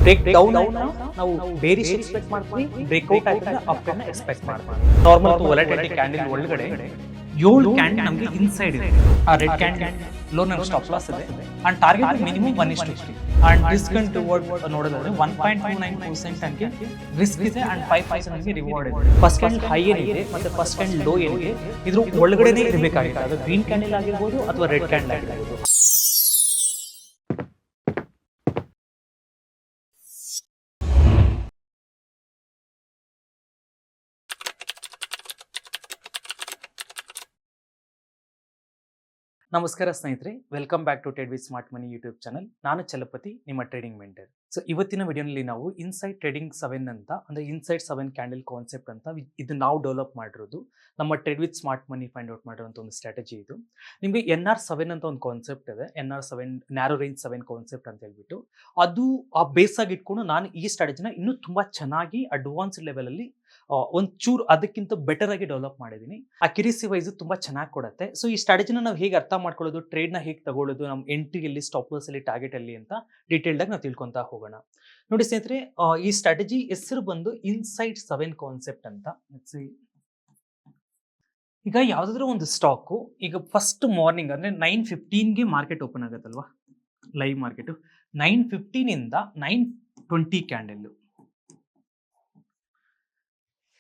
Break down ನಾವು bearish expect ಮಾಡ್ತೀವಿ, breakout ಆಯ್ತಂದ್ರೆ ಅಪ್ ಅನ್ನ ಎಕ್ಸ್ಪೆಕ್ಟ್ ಮಾಡ್ತೀವಿ. ನಾರ್ಮಲ್ ವೊಲಟಿಲಿಟಿ ಕ್ಯಾಂಡಲ್ ಒಳಗಡೆ 7 ಕ್ಯಾಂಡಲ್ ನಮಗೆ ಇನ್ಸೈಡ್ ಇದೆ. ಆ ರೆಡ್ ಕ್ಯಾಂಡಲ್ ಲೋ ನಮಗೆ ಸ್ಟಾಪ್ ಲಾಸ್ ಇದೆ and target minimum 1:3 and risk and reward ನೋಡೋದಾದ್ರೆ 1.29% ಅಂಗೆ ರಿಸ್ಕ್ ಇದೆ ಅಂಡ್ 5% ಅಂಗೆ ರಿವಾರ್ಡ್ ಇದೆ. ಫಸ್ಟ್ ಕ್ಯಾಂಡಲ್ ಹೈ ಏನಿದೆ ಮತ್ತೆ ಫಸ್ಟ್ ಕ್ಯಾಂಡಲ್ ಲೋ ಏನಿದೆ ಇದ್ರ ಒಳಗಡೆನೇ ಇರಬೇಕಾಗಿದೆ. ಅದು ಗ್ರೀನ್ ಕ್ಯಾಂಡಲ್ ಆಗಿರ್ಬೋದು ಅಥವಾ ರೆಡ್ ಕ್ಯಾಂಡಲ್ ಆಗಿರ್ಬೋದು. ನಮಸ್ಕಾರ ಸ್ನೇಹಿತರೆ, welcome back to trade with smart money YouTube channel. ನಾನು ಚಲಪತಿ, ನಿಮ್ಮ ಟ್ರೇಡಿಂಗ್ ಮೆಂಟರ್. ಸೊ ಇವತ್ತಿನ ವಿಡಿಯೋನಲ್ಲಿ ನಾವು ಇನ್ಸೈಡ್ ಟ್ರೇಡಿಂಗ್ 7 ಅಂತ ಅಂದ್ರೆ ಇನ್ಸೈಡ್ 7 ಕ್ಯಾಂಡಲ್ ಕಾನ್ಸೆಪ್ಟ್ ಅಂತ ಇದು ನಾವು ಡೆವಲಪ್ ಮಾಡಿರೋದು. ನಮ್ಮ trade with smart money find out ಮಾಡಿರೋಂಥ ಒಂದು ಸ್ಟ್ರಾಟಜಿ ಇದು. ನಿಮಗೆ NR7 ಅಂತ ಒಂದು ಕಾನ್ಸೆಪ್ಟ್ ಇದೆ, NR7 ನ್ಯಾರೋ ರೇಂಜ್ 7 ಕಾನ್ಸೆಪ್ಟ್ ಅಂತ ಹೇಳ್ಬಿಟ್ಟು. ಅದು ಆ ಬೇಸ್ ಆಗಿ ಇಟ್ಕೊಂಡು ನಾನು ಈ ಸ್ಟ್ರಾಟಜಿನ ಇನ್ನೂ ತುಂಬಾ ಚೆನ್ನಾಗಿ ಅಡ್ವಾನ್ಸ್ಡ್ ಲೆವೆಲಲ್ಲಿ ಒಂಚೂರು ಅದಕ್ಕಿಂತ ಬೆಟರ್ ಆಗಿ ಡೆವಲಪ್ ಮಾಡಿದ್ದೀನಿ. ಅಕ್ಯುರೇಸಿ ವೈಸ್ ತುಂಬಾ ಚೆನ್ನಾಗಿ ಕೊಡುತ್ತೆ. ಸೊ ಈ ಸ್ಟ್ರಾಟಜಿನ ನಾವು ಹೇಗೆ ಅರ್ಥ ಮಾಡ್ಕೊಳ್ಳೋದು, ಟ್ರೇಡ್ನ ಹೇಗೆ ತಗೊಳ್ಳೋದು, ನಮ್ಮ ಎಂಟ್ರಿಯಲ್ಲಿ, ಸ್ಟಾಪ್ ಲಾಸ್ ಅಲ್ಲಿ, ಟಾರ್ಗೆಟ್ ಅಲ್ಲಿ ಅಂತ ಡೀಟೇಲ್ಡ್ ಆಗಿ ನಾವು ತಿಳ್ಕೊಂತಾ ಹೋಗೋಣ. ನೋಡಿ ಸ್ನೇಹಿತರೆ, ಈ ಸ್ಟ್ರಾಟಜಿ ಹೆಸರು ಬಂದು ಇನ್ಸೈಡ್ 7 ಕಾನ್ಸೆಪ್ಟ್ ಅಂತ. ಈಗ ಯಾವ್ದಾದ್ರು ಒಂದು ಸ್ಟಾಕು ಈಗ ಫಸ್ಟ್ ಮಾರ್ನಿಂಗ್ ಅಂದ್ರೆ 9:15ಗೆ ಮಾರ್ಕೆಟ್ ಓಪನ್ ಆಗುತ್ತಲ್ವಾ, ಲೈವ್ ಮಾರ್ಕೆಟ್ 9:15 ಇಂದ 9:20 ಕ್ಯಾಂಡಲ್.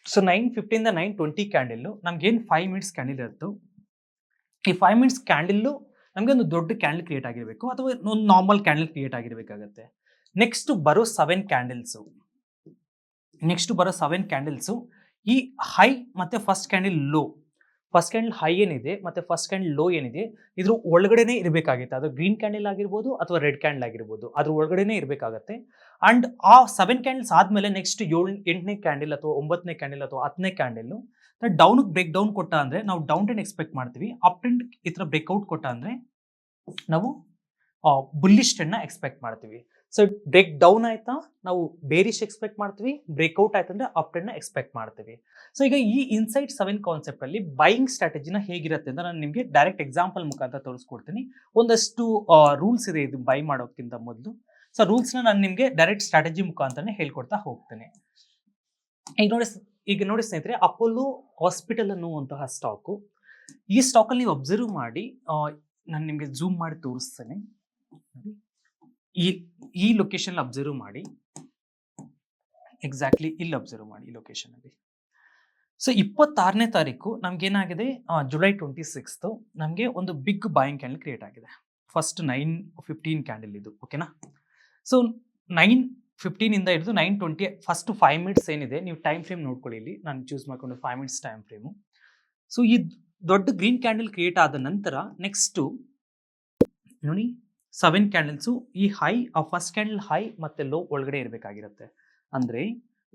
ಸೊ 9:15 ಇಂದ 9:20 ಕ್ಯಾಂಡಲ್ ನಮ್ಗೆ ಏನ್ 5 ಮಿನಿಟ್ಸ್ ಕ್ಯಾಂಡಲ್ ಇರುತ್ತೋ, ಈ 5 ಮಿನಿಟ್ಸ್ ಕ್ಯಾಂಡಲ್ ನಮ್ಗೆ ಒಂದು ದೊಡ್ಡ ಕ್ಯಾಂಡಲ್ ಕ್ರಿಯೇಟ್ ಆಗಿರ್ಬೇಕು ಅಥವಾ ಒಂದು ನಾರ್ಮಲ್ ಕ್ಯಾಂಡಲ್ ಕ್ರಿಯೇಟ್ ಆಗಿರ್ಬೇಕಾಗತ್ತೆ. ನೆಕ್ಸ್ಟ್ ಬರೋ 7 ಕ್ಯಾಂಡಲ್ಸ್ ಈ ಹೈ ಮತ್ತೆ first candle low, first candle high ಏನಿದೆ ಮತ್ತೆ ಫಸ್ಟ್ ಕ್ಯಾಂಡಲ್ ಲೋ ಏನಿದೆ ಇದ್ರ ಒಳಗಡೆನೆ ಇರಬೇಕಾಗುತ್ತೆ. ಅದು ಗ್ರೀನ್ ಕ್ಯಾಂಡಲ್ ಆಗಿರ್ಬೋದು ಅಥವಾ ರೆಡ್ ಕ್ಯಾಂಡಲ್ ಆಗಿರ್ಬೋದು, ಅದ್ರ ಒಳಗಡೆನೆ ಇರಬೇಕಾಗತ್ತೆ. ಅಂಡ್ ಆ 7 ಕ್ಯಾಂಡಲ್ಸ್ ಆದ್ಮೇಲೆ ನೆಕ್ಸ್ಟ್ 8ನೇ ಕ್ಯಾಂಡಲ್ ಅಥವಾ 9ನೇ ಕ್ಯಾಂಡಲ್ ಅಥವಾ 10ನೇ ಕ್ಯಾಂಡಲ್ ಡೌನ್ ಬ್ರೇಕ್ ಡೌನ್ ಕೊಟ್ಟ ಅಂದ್ರೆ ನಾವು ಡೌನ್ ಟ್ರೆಂಡ್ ಎಕ್ಸ್ಪೆಕ್ಟ್ ಮಾಡ್ತೀವಿ. ಅಪ್ ಟ್ರೆಂಡ್ ಈ ತರ ಬ್ರೇಕ್ಔಟ್ ಕೊಟ್ಟ ಅಂದ್ರೆ ನಾವು ಬುಲ್ಲಿಶ್ ಟ್ರೆಂಡ್ ನ ಎಕ್ಸ್ಪೆಕ್ಟ್ ಮಾಡ್ತೀವಿ. ಸೊ ಬ್ರೇಕ್ ಡೌನ್ ಆಯ್ತಾ ನಾವು ಬೇರಿಶ್ ಎಕ್ಸ್ಪೆಕ್ಟ್ ಮಾಡ್ತೀವಿ, ಬ್ರೇಕ್ಔಟ್ ಆಯ್ತಂದ್ರೆ ಅಪ್ ಟ್ರೆಂಡ್ ನ ಎಕ್ಸ್ಪೆಕ್ಟ್ ಮಾಡ್ತೀವಿ. ಸೊ ಈಗ ಈ ಇನ್ಸೈಡ್ 7 ಕಾನ್ಸೆಪ್ಟ್ ಅಲ್ಲಿ ಬೈಯಿಂಗ್ ಸ್ಟ್ರಾಟಜಿನ ಹೇಗಿರುತ್ತೆ ಅಂತ ನಾನು ನಿಮಗೆ ಡೈರೆಕ್ಟ್ ಎಕ್ಸಾಂಪಲ್ ಮುಖಾಂತರ ತೋರಿಸ್ಕೊಡ್ತೀನಿ. ಒಂದಷ್ಟು ರೂಲ್ಸ್ ಇದೆ ಇದು ಬೈ ಮಾಡೋಕ್ಕಿಂತ ಮೊದಲು. ಸೊ ರೂಲ್ಸ್ ನಾನು ನಿಮಗೆ ಡೈರೆಕ್ಟ್ ಸ್ಟ್ರಾಟಜಿ ಮುಖಾಂತರನೇ ಹೇಳ್ಕೊಡ್ತಾ ಹೋಗ್ತೇನೆ. ಈಗ ನೋಡಿ ಸ್ನೇಹಿತರೆ, ಅಪೋಲೋ ಹಾಸ್ಪಿಟಲ್ ಅನ್ನುವಂತಹ ಸ್ಟಾಕು. ಈ ಸ್ಟಾಕ್ ಅಲ್ಲಿ ನೀವು ಅಬ್ಸರ್ವ್ ಮಾಡಿ, ನಾನು ನಿಮಗೆ ಜೂಮ್ ಮಾಡಿ ತೋರಿಸ್ತೇನೆ. ಈ ಲೊಕೇಶನ್ ಅಬ್ಸರ್ವ್ ಮಾಡಿ, ಎಕ್ಸಾಕ್ಟ್ಲಿ ಇಲ್ಲಿ ಅಬ್ಸರ್ವ್ ಮಾಡಿ ಈ ಲೊಕೇಶನ್ ಅಲ್ಲಿ. ಸೊ 26ನೇ ತಾರೀಕು ನಮ್ಗೆ ಏನಾಗಿದೆ, ಜುಲೈ 26 ನಮಗೆ ಒಂದು ಬಿಗ್ ಬಾಯಿಂಗ್ ಕ್ಯಾಂಡಲ್ ಕ್ರಿಯೇಟ್ ಆಗಿದೆ. ಫಸ್ಟ್ 9:15 ಕ್ಯಾಂಡಲ್ ಇದು, ಓಕೆನಾ. ಸೊ 9:15 ಇಂದ ಹಿಡಿದು 9:20 ಫಸ್ಟ್ 5 ಮಿನಿಟ್ಸ್ ಏನಿದೆ, ನೀವು ಟೈಮ್ ಫ್ರೇಮ್ ನೋಡ್ಕೊಳ್ಳಿ. ಇಲ್ಲಿ ನಾನು ಚೂಸ್ ಮಾಡ್ಕೊಂಡು 5 ಮಿನಿಟ್ಸ್ ಟೈಮ್ ಫ್ರೇಮು. ಸೊ ಈ ದೊಡ್ಡ ಗ್ರೀನ್ ಕ್ಯಾಂಡಲ್ ಕ್ರಿಯೇಟ್ ಆದ ನಂತರ ನೆಕ್ಸ್ಟ್ ನೋಡಿ 7 ಕ್ಯಾಂಡಲ್ಸು ಈ ಹೈ, ಆ ಫಸ್ಟ್ ಕ್ಯಾಂಡಲ್ ಹೈ ಮತ್ತೆ ಲೋ ಒಳಗಡೆ ಇರಬೇಕಾಗಿರುತ್ತೆ. ಅಂದ್ರೆ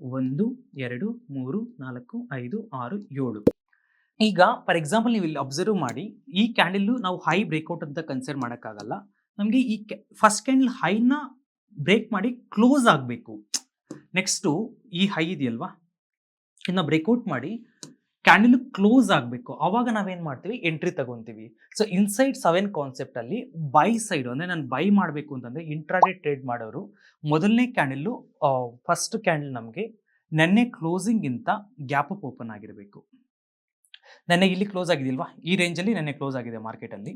1, 2, 3, 4, 5, 6, 7. ಈಗ ಫಾರ್ ಎಕ್ಸಾಂಪಲ್ ನೀವು ಇಲ್ಲಿ ಅಬ್ಸರ್ವ್ ಮಾಡಿ, ಈ ಕ್ಯಾಂಡಲ್ ನಾವು ಹೈ ಬ್ರೇಕ್ಔಟ್ ಅಂತ ಕನ್ಸಿಡರ್ ಮಾಡೋಕ್ಕಾಗಲ್ಲ. ನಮಗೆ ಈ ಫಸ್ಟ್ ಕ್ಯಾಂಡಲ್ ಹೈನ ಬ್ರೇಕ್ ಮಾಡಿ ಕ್ಲೋಸ್ ಆಗಬೇಕು. ನೆಕ್ಸ್ಟು ಈ ಹೈ ಇದೆಯಲ್ವಾ, ಇನ್ನು ಬ್ರೇಕ್ಔಟ್ ಮಾಡಿ ಕ್ಯಾಂಡಲ್ ಕ್ಲೋಸ್ ಆಗಬೇಕು. ಅವಾಗ ನಾವೇನ್ ಮಾಡ್ತೀವಿ, ಎಂಟ್ರಿ ತಗೊಂತೀವಿ. ಸೊ ಇನ್ಸೈಡ್ 7 ಕಾನ್ಸೆಪ್ಟ್ ಅಲ್ಲಿ ಬೈ ಸೈಡ್ ಅಂದ್ರೆ ನಾನು ಬೈ ಮಾಡಬೇಕು ಅಂತಂದ್ರೆ ಇಂಟ್ರಾಡೇ ಟ್ರೇಡ್ ಮಾಡೋರು ಮೊದಲನೇ ಕ್ಯಾಂಡಲ್, ಫಸ್ಟ್ ಕ್ಯಾಂಡಲ್ ನಮಗೆ ನೆನ್ನೆ ಕ್ಲೋಸಿಂಗ್ ಇಂತ ಗ್ಯಾಪ್ ಅಪ್ ಓಪನ್ ಆಗಿರಬೇಕು. ನೆನ್ನೆ ಇಲ್ಲಿ ಕ್ಲೋಸ್ ಆಗಿದೆಯಲ್ವಾ, ಈ ರೇಂಜ್ ಅಲ್ಲಿ ನೆನ್ನೆ ಕ್ಲೋಸ್ ಆಗಿದೆ ಮಾರ್ಕೆಟ್ ಅಲ್ಲಿ.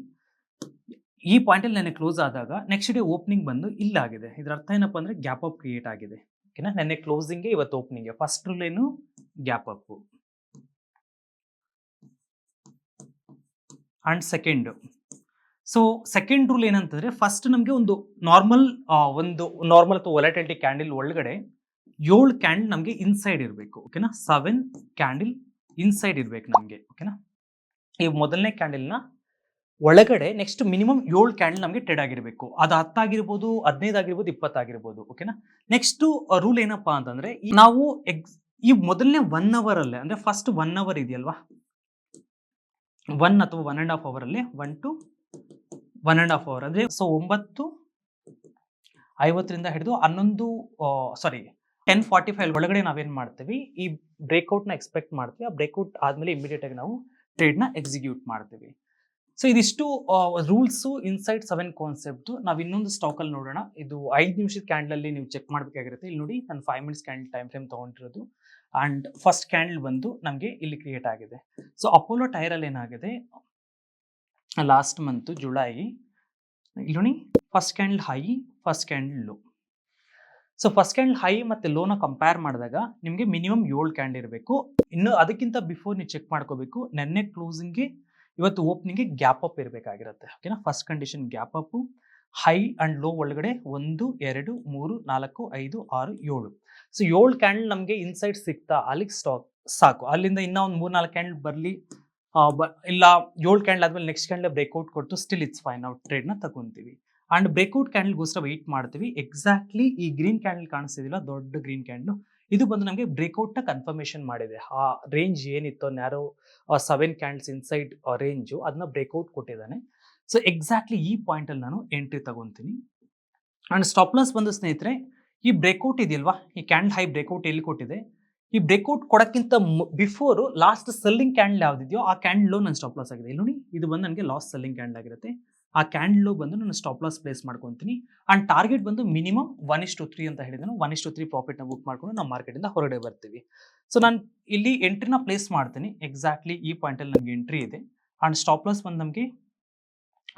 ಈ ಪಾಯಿಂಟ್ ಅಲ್ಲಿ ನೆನ್ನೆ ಕ್ಲೋಸ್ ಆದಾಗ ನೆಕ್ಸ್ಟ್ ಡೇ ಓಪನಿಂಗ್ ಬಂದು ಇಲ್ಲಾಗಿದೆ. ಇದ್ರ ಅರ್ಥ ಏನಪ್ಪಾ ಅಂದ್ರೆ ಗ್ಯಾಪ್ ಅಪ್ ಕ್ರಿಯೇಟ್ ಆಗಿದೆ. ಓಕೆನಾ, ನೆನ್ನೆ ಕ್ಲೋಸಿಂಗ್ ಇವತ್ತು ಓಪನಿಂಗ್. ಫಸ್ಟ್ ರೂಲ್ ಏನು, gap up. And second rule ಏನಂತಂದ್ರೆ, ಫಸ್ಟ್ ನಮಗೆ ಒಂದು ನಾರ್ಮಲ್ ಅಥವಾ ವೊಲಟಿಲಿಟಿ ಕ್ಯಾಂಡಲ್ ಒಳಗಡೆ 7 ಕ್ಯಾಂಡಲ್ ನಮಗೆ ಇನ್ಸೈಡ್ ಇರಬೇಕು. ಓಕೆನಾ, 7 ಕ್ಯಾಂಡಲ್ ಇನ್ಸೈಡ್ ಇರ್ಬೇಕು ನಮಗೆ. ಓಕೆನಾ, ಈ ಮೊದಲನೇ ಕ್ಯಾಂಡಲ್ ನ ಒಳಗಡೆ ನೆಕ್ಸ್ಟ್ ಮಿನಿಮಮ್ 7 ಕ್ಯಾಂಡಲ್ ನಮಗೆ ಟ್ರೇಡ್ ಆಗಿರಬೇಕು. ಅದು 10 ಆಗಿರ್ಬೋದು, 15 ಆಗಿರ್ಬೋದು, 20 ಆಗಿರ್ಬೋದು. ಓಕೆನಾ, ನೆಕ್ಸ್ಟ್ ರೂಲ್ ಏನಪ್ಪಾ ಅಂತಂದ್ರೆ, ನಾವು ಈ ಮೊದಲನೇ 1 ಅವರ್ ಅಲ್ಲೇ ಅಂದ್ರೆ ಫಸ್ಟ್ 1 ಅವರ್ ಇದೆಯಲ್ವಾ, 1 ಅಥವಾ 1.5 ಅವರ್ ಅಲ್ಲಿ 1 to 1.5 ಅವರ್ ಅಂದ್ರೆ ಸೊ 9:50 ಹಿಡಿದು 10:45 ಒಳಗಡೆ ನಾವೇನ್ ಮಾಡ್ತೀವಿ, ಈ ಬ್ರೇಕ್ಔಟ್ ನ ಎಕ್ಸ್ಪೆಕ್ಟ್ ಮಾಡ್ತೀವಿ. ಆ ಬ್ರೇಕ್ಔಟ್ ಆದ್ಮೇಲೆ ಇಮಿಡಿಯೇಟ್ ಆಗಿ ನಾವು ಟ್ರೇಡ್ ನ ಎಕ್ಸಿಕ್ಯೂಟ್ ಮಾಡ್ತೀವಿ. ಸೊ ಇದಿಷ್ಟು ರೂಲ್ಸು ಇನ್ಸೈಡ್ 7 ಕಾನ್ಸೆಪ್ಟ್. ನಾವು ಇನ್ನೊಂದು ಸ್ಟಾಕಲ್ಲಿ ನೋಡೋಣ. ಇದು 5 ನಿಮಿಷದ ಕ್ಯಾಂಡಲಲ್ಲಿ ನೀವು ಚೆಕ್ ಮಾಡಬೇಕಾಗಿರುತ್ತೆ. ಇಲ್ಲಿ ನೋಡಿ ನಾನು 5 ಮಿನಿಟ್ಸ್ ಕ್ಯಾಂಡಲ್ ಟೈಮ್ ಫ್ರೇಮ್ ತೊಗೊಂಡಿರೋದು. ಆ್ಯಂಡ್ ಫಸ್ಟ್ ಕ್ಯಾಂಡಲ್ ಬಂದು ನಮಗೆ ಇಲ್ಲಿ ಕ್ರಿಯೇಟ್ ಆಗಿದೆ. ಸೊ ಅಪೋಲೋ ಟೈರಲ್ಲಿ ಏನಾಗಿದೆ, ಲಾಸ್ಟ್ ಮಂತ್ ಜುಲೈ ಇಲ್ಲಿ ನೋಡಿ first candle high, first candle low. So first candle high ಮತ್ತು ಲೋನ ಕಂಪೇರ್ ಮಾಡಿದಾಗ ನಿಮಗೆ ಮಿನಿಮಮ್ 7 ಕ್ಯಾಂಡಲ್ ಇರಬೇಕು. ಇನ್ನು ಅದಕ್ಕಿಂತ ಬಿಫೋರ್ ನೀವು ಚೆಕ್ ಮಾಡ್ಕೋಬೇಕು, ನೆನ್ನೆ ಕ್ಲೋಸಿಂಗ್ಗೆ ಇವತ್ತು ಓಪನಿಂಗ್ಗೆ ಗ್ಯಾಪ್ ಅಪ್ ಇರಬೇಕಾಗಿರುತ್ತೆ. ಓಕೆನಾ, first condition gap up, high and low ಒಳಗಡೆ 1 2 3 4 5 6 7. ಸೊ 7 ಕ್ಯಾಂಡಲ್ ನಮಗೆ ಇನ್ಸೈಡ್ ಸಿಗ್ತಾ ಅಲ್ಲಿಗೆ ಸ್ಟಾಕ್ ಸಾಕು. ಅಲ್ಲಿಂದ ಇನ್ನೂ ಒಂದು 3-4 ಕ್ಯಾಂಡಲ್ ಬರಲಿ, ಇಲ್ಲ 7 ಕ್ಯಾಂಡಲ್ ಆದಮೇಲೆ ನೆಕ್ಸ್ಟ್ ಕ್ಯಾಂಡಲ್ ಬ್ರೇಕ್ಔಟ್ ಕೊಟ್ಟು ಸ್ಟಿಲ್ ಇಟ್ಸ್ ಫೈನ್, ನಾವು ಟ್ರೇಡ್ನ ತಗೊತೀವಿ. ಆ್ಯಂಡ್ ಬ್ರೇಕ್ಔಟ್ ಕ್ಯಾಂಡಲ್ಗೋಸ್ಕರ ವೆಯ್ಟ್ ಮಾಡ್ತೀವಿ. ಎಕ್ಸಾಕ್ಟ್ಲಿ ಈ ಗ್ರೀನ್ ಕ್ಯಾಂಡಲ್ ಕಾಣಿಸ್ತಿದಿಲ್ಲ, ದೊಡ್ಡ ಗ್ರೀನ್ ಕ್ಯಾಂಡಲ್, ಇದು ಬಂದು ನಮಗೆ ಬ್ರೇಕ್ಔಟ್ನ ಕನ್ಫರ್ಮೇಷನ್ ಮಾಡಿದೆ. ಆ ರೇಂಜ್ ಏನಿತ್ತು ನ್ಯಾರೋ 7 ಕ್ಯಾಂಡಲ್ಸ್ ಇನ್ಸೈಡ್ ರೇಂಜು ಅದನ್ನ ಬ್ರೇಕ್ಔಟ್ ಕೊಟ್ಟಿದ್ದಾನೆ. ಸೊ ಎಕ್ಸಾಕ್ಟ್ಲಿ ಈ ಪಾಯಿಂಟಲ್ಲಿ ನಾನು ಎಂಟ್ರಿ ತಗೊತೀನಿ. ಆ್ಯಂಡ್ ಸ್ಟಾಪ್ ಲಾಸ್ ಬಂದು ಸ್ನೇಹಿತರೆ, ಈ ಬ್ರೇಕ್ಔಟ್ ಇದೆಯಲ್ವಾ, ಈ ಕ್ಯಾಂಡಲ್ ಹೈ ಬ್ರೇಕ್ಔಟ್ ಎಲ್ಲಿ ಕೊಟ್ಟಿದೆ, ಈ ಬ್ರೇಕ್ಔಟ್ ಕೊಡೋಕ್ಕಿಂತ ಬಿಫೋರು ಲಾಸ್ಟ್ ಸೆಲ್ಲಿಂಗ್ ಕ್ಯಾಂಡಲ್ ಯಾವುದಿದೆಯೋ ಆ ಕ್ಯಾಂಡಲ್ ನನ್ನ ಸ್ಟಾಪ್ ಲಾಸ್ ಆಗಿದೆ. ಇಲ್ಲಿ ನೋಡಿ, ಇದು ಬಂದು ನನಗೆ ಲಾಸ್ಟ್ ಸೆಲ್ಲಿಂಗ್ ಕ್ಯಾಂಡಲ್ ಆಗಿರುತ್ತೆ. ಆ ಕ್ಯಾಂಡಲ್ ಬಂದು ನಾನು ಸ್ಟಾಪ್ ಲಾಸ್ ಪ್ಲೇಸ್ ಮಾಡ್ಕೊತೀನಿ. ಆ್ಯಂಡ್ ಟಾರ್ಗೆಟ್ ಬಂದು ಮಿನಿಮಮ್ 1:3 ಅಂತ ಹೇಳಿದನು. 1:3 ಪ್ರಾಫಿಟ್ನ ಬುಕ್ ಮಾಡ್ಕೊಂಡು ನಾವು ಮಾರ್ಕೆಟಿಂದ ಹೊರಗಡೆ ಬರ್ತೀವಿ. ಸೊ ನಾನು ಇಲ್ಲಿ ಎಂಟ್ರಿನ ಪ್ಲೇಸ್ ಮಾಡ್ತೀನಿ. ಎಕ್ಸಾಕ್ಟ್ಲಿ ಈ ಪಾಯಿಂಟಲ್ಲಿ ನನಗೆ ಎಂಟ್ರಿ ಇದೆ. ಆ್ಯಂಡ್ ಸ್ಟಾಪ್ ಲಾಸ್ ಬಂದು ನಮಗೆ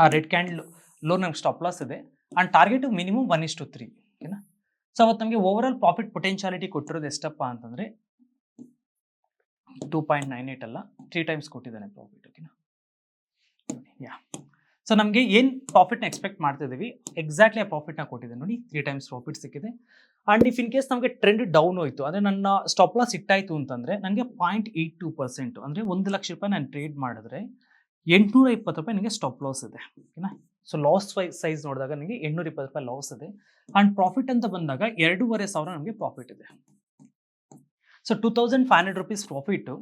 ಆ ರೆಡ್ ಕ್ಯಾಂಡಲ್ ಲೋ ನಮ್ಗೆ ಸ್ಟಾಪ್ ಲಾಸ್ ಇದೆ. And target minimum 1:3. ಓಕೆನಾ. ಸೊ ಅವತ್ತು ನಮಗೆ ಓವರ್ ಆಲ್ ಪ್ರಾಫಿಟ್ ಪೊಟೆನ್ಶಿಯಾಲಿಟಿ ಕೊಟ್ಟಿರೋದು ಎಷ್ಟಪ್ಪ ಅಂತಂದರೆ 2.98 ಅಲ್ಲ, 3 ಟೈಮ್ಸ್ ಕೊಟ್ಟಿದ್ದಾನೆ ಪ್ರಾಫಿಟ್. ಓಕೆನಾ. ಯಾ, ಸೊ ನಮಗೆ ಏನು ಪ್ರಾಫಿಟ್ನ ಎಕ್ಸ್ಪೆಕ್ಟ್ ಮಾಡ್ತಿದ್ದೀವಿ ಎಕ್ಸಾಕ್ಟ್ಲಿ ಆ ಪ್ರಾಫಿಟ್ನ ಕೊಟ್ಟಿದೆ ನೋಡಿ, 3 ಟೈಮ್ಸ್ ಪ್ರಾಫಿಟ್ ಸಿಕ್ಕಿದೆ. ಆ್ಯಂಡ್ ಇಫ್ ಇನ್ ಕೇಸ್ ನಮಗೆ ಟ್ರೆಂಡ್ ಡೌನ್ ಹೋಯಿತು ಅಂದರೆ ನನ್ನ ಸ್ಟಾಪ್ ಲಾಸ್ ಇಟ್ಟಾಯಿತು ಅಂತಂದರೆ ನನಗೆ 0.82% ಅಂದರೆ 1 ಲಕ್ಷ ರೂಪಾಯಿ ನಾನು ಟ್ರೇಡ್ ಮಾಡಿದ್ರೆ 820 ರೂಪಾಯಿ ನನಗೆ ಸ್ಟಾಪ್ ಲಾಸ್ ಇದೆ. ಓಕೆನಾ. ಸೊ ಲಾಸ್ ಸೈಜ್ ನೋಡಿದಾಗ ನನಗೆ 820 ರೂಪಾಯಿ ಲಾಸ್ ಇದೆ. ಆ್ಯಂಡ್ ಪ್ರಾಫಿಟ್ ಅಂತ ಬಂದಾಗ 2,500 ನಮಗೆ ಪ್ರಾಫಿಟ್ ಇದೆ. So 2,500 rupees profit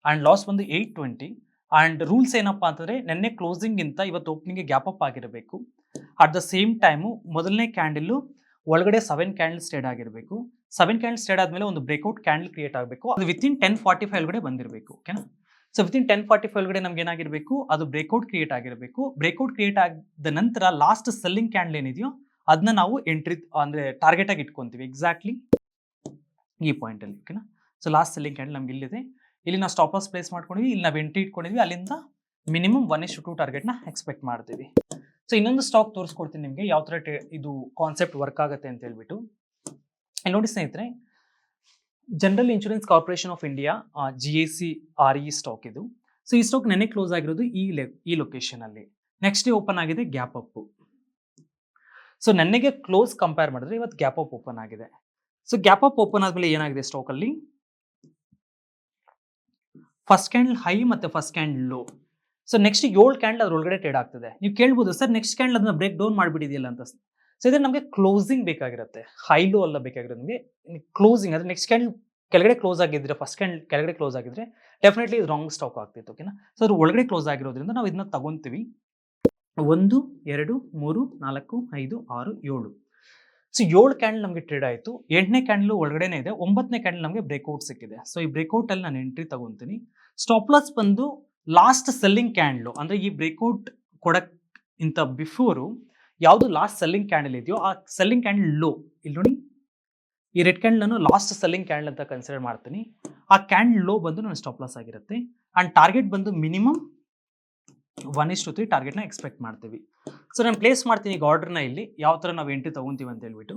and loss ಬಂದು 820. ಆ್ಯಂಡ್ ರೂಲ್ಸ್ ಏನಪ್ಪ ಅಂತಂದರೆ ನೆನ್ನೆ ಕ್ಲೋಸಿಂಗಿಂತ ಇವತ್ತು ಓಪನಿಂಗ್ಗೆ ಗ್ಯಾಪ್ ಅಪ್ ಆಗಿರಬೇಕು. ಅಟ್ ದ ಸೇಮ್ ಟೈಮು ಮೊದಲನೇ ಕ್ಯಾಂಡಲ್ಲು ಒಳಗಡೆ 7 ಕ್ಯಾಂಡಲ್ಸ್ ಟ್ರೇಡ್ ಆಗಿರಬೇಕು. 7 ಕ್ಯಾಂಡಲ್ಸ್ ಟ್ರೇಡ್ ಆದಮೇಲೆ ಒಂದು ಬ್ರೇಕ್ಔಟ್ ಕ್ಯಾಂಡಲ್ ಕ್ರಿಯೇಟ್ ಆಗಬೇಕು. ಅದು ವಿತಿನ್ 10:45 ಒಳಗಡೆ ಬಂದಿರಬೇಕು. ಓಕೆನಾ. ಸೊ ವಿತಿನ್ 10:45 ಒಳಗಡೆ ನಮ್ಗೆ ಏನಾಗಿರಬೇಕು, ಅದು ಬ್ರೇಕ್ಔಟ್ ಕ್ರಿಯೇಟ್ ಆಗಿರಬೇಕು. ಬ್ರೇಕ್ಔಟ್ ಕ್ರಿಯೇಟ್ ಆಗಿದ ನಂತರ ಲಾಸ್ಟ್ ಸೆಲ್ಲಿಂಗ್ ಕ್ಯಾಂಡಲ್ ಏನಿದೆಯೋ ಅದನ್ನ ನಾವು ಎಂಟ್ರಿ ಅಂದರೆ ಟಾರ್ಗೆಟಾಗಿ ಇಟ್ಕೊತೀವಿ ಎಕ್ಸಾಕ್ಟ್ಲಿ ಈ ಪಾಯಿಂಟಲ್ಲಿ. ಓಕೆನಾ. ಸೊ ಲಾಸ್ಟ್ ಸೆಲ್ಲಿಂಗ್ ಕ್ಯಾಂಡಲ್ ನಮ್ಗೆ ಇಲ್ಲಿದೆ. ಇಲ್ಲಿ ನಾವು ಸ್ಟಾಪ್ ಲಾಸ್ ಪ್ಲೇಸ್ ಮಾಡ್ಕೊಂಡಿದ್ವಿ, ಇಲ್ಲಿ ನಾವು ಎಂಟ್ರಿ ಇಟ್ಕೊಂಡಿದ್ವಿ. ಅಲ್ಲಿಂದ ಮಿನಿಮಮ್ 1:2 ಟಾರ್ಗೆಟ್ನ ಎಕ್ಸ್ಪೆಕ್ಟ್ ಮಾಡ್ತೀವಿ. ಸೊ ಇನ್ನೊಂದು ಸ್ಟಾಕ್ ತೋರಿಸ್ಕೊಡ್ತೀನಿ ನಿಮಗೆ ಯಾವ ಥರ ಇದು ಕಾನ್ಸೆಪ್ಟ್ ವರ್ಕ್ ಆಗುತ್ತೆ ಅಂತ ಹೇಳ್ಬಿಟ್ಟು. ಇಲ್ಲಿ ನೋಡಿ ಸ್ನೇಹಿತರೆ, general insurance corporation of India GACRE stock ಇದು. ಸೊ ಈ ಸ್ಟಾಕ್ ನೆನ್ನೆ ಕ್ಲೋಸ್ ಆಗಿರೋದು ಈ ಲೊಕೇಶನಲ್ಲಿ. ನೆಕ್ಸ್ಟ್ ಡೇ ಓಪನ್ ಆಗಿದೆ ಗ್ಯಾಪ್ ಅಪ್. ಸೊ ನೆನ್ನೆಗೆ ಕ್ಲೋಸ್ ಕಂಪೇರ್ ಮಾಡಿದ್ರೆ ಇವತ್ತು ಗ್ಯಾಪ್ ಅಪ್ ಓಪನ್ ಆಗಿದೆ. ಸೊ ಗ್ಯಾಪ್ ಅಪ್ ಓಪನ್ ಆದಮೇಲೆ ಏನಾಗಿದೆ ಸ್ಟಾಕಲ್ಲಿ, ಫಸ್ಟ್ ಕ್ಯಾಂಡಲ್ ಹೈ ಮತ್ತು first candle low. So next 7 candle ಅದ್ರೊಳಗಡೆ ಟ್ರೇಡ್ ಆಗ್ತದೆ. ನೀವು ಕೇಳ್ಬೋದು, ಸರ್ ನೆಕ್ಸ್ಟ್ ಕ್ಯಾಂಡಲ್ ಅದನ್ನ ಬ್ರೇಕ್ ಡೌನ್ ಮಾಡಿಬಿಟ್ಟಿದೆಯಲ್ಲ ಅಂತ. ಸೊ ಇದ್ರೆ ನಮಗೆ ಕ್ಲೋಸಿಂಗ್ ಬೇಕಾಗಿರುತ್ತೆ, ಹೈ ಲೋ ಅಲ್ಲ ಬೇಕಾಗಿರೋದು ನಮಗೆ ಕ್ಲೋಸಿಂಗ್. ಅಂದರೆ ನೆಕ್ಸ್ಟ್ ಕ್ಯಾಂಡಲ್ ಕೆಳಗಡೆ ಕ್ಲೋಸ್ ಆಗಿದ್ರೆ, ಫಸ್ಟ್ ಕ್ಯಾಂಡಲ್ ಕೆಳಗಡೆ ಕ್ಲೋಸ್ ಆಗಿದ್ರೆ ಡೆಫಿನೆಟ್ಲಿ ಇದು ರಾಂಗ್ ಸ್ಟಾಕ್ ಆಗ್ತಿತ್ತು. ಓಕೆನಾ. ಸೊ ಅದ್ರ ಒಳಗಡೆ ಕ್ಲೋಸ್ ಆಗಿರೋದ್ರಿಂದ ನಾವು ಇದನ್ನ ತಗೊಂತೀವಿ. 1 2 3 4 5 6 7. ಸೊ 7 ಕ್ಯಾಂಡಲ್ ನಮಗೆ ಟ್ರೇಡ್ ಆಯಿತು. 8ನೇ ಕ್ಯಾಂಡಲ್ ಒಳಗಡೆನೇ ಇದೆ. 9ನೇ ಕ್ಯಾಂಡಲ್ ನಮಗೆ ಬ್ರೇಕ್ಔಟ್ ಸಿಕ್ಕಿದೆ. ಸೊ ಈ ಬ್ರೇಕ್ಔಟಲ್ಲಿ ನಾನು ಎಂಟ್ರಿ ತಗೊತೀನಿ. ಸ್ಟಾಪ್ ಲಾಸ್ ಬಂದು ಲಾಸ್ಟ್ ಸೆಲ್ಲಿಂಗ್ ಕ್ಯಾಂಡಲು, ಅಂದರೆ ಈ ಬ್ರೇಕ್ಔಟ್ ಕೊಡೋಕ್ಕಿಂತ ಬಿಫೋರು ಯಾವುದು ಲಾಸ್ಟ್ ಸೆಲ್ಲಿಂಗ್ ಕ್ಯಾಂಡಲ್ ಇದೆಯೋ ಆ ಸೆಲ್ಲಿಂಗ್ ಕ್ಯಾಂಡಲ್ ಲೋ, ಇಲ್ಲಿ ನೋಡಿ ಈ ರೆಡ್ ಕ್ಯಾಂಡಲನ್ನು ಲಾಸ್ಟ್ ಸೆಲ್ಲಿಂಗ್ ಕ್ಯಾಂಡಲ್ ಅಂತ ಕನ್ಸಿಡರ್ ಮಾಡ್ತೀನಿ. ಆ ಕ್ಯಾಂಡಲ್ ಲೋ ಬಂದು ನನ್ನ ಸ್ಟಾಪ್ ಲಾಸ್ ಆಗಿರುತ್ತೆ. ಆ್ಯಂಡ್ ಟಾರ್ಗೆಟ್ ಬಂದು ಮಿನಿಮಮ್ 1:3 ಟಾರ್ಗೆಟ್ನ ಎಕ್ಸ್ಪೆಕ್ಟ್ ಮಾಡ್ತೀವಿ. ಸೊ ನಾನು ಪ್ಲೇಸ್ ಮಾಡ್ತೀನಿ ಈಗ ಆರ್ಡರ್ನ ಇಲ್ಲಿ ಯಾವ ಥರ ನಾವು ಎಂಟ್ರಿ ತೊಗೊತೀವಿ ಅಂತ ಹೇಳ್ಬಿಟ್ಟು.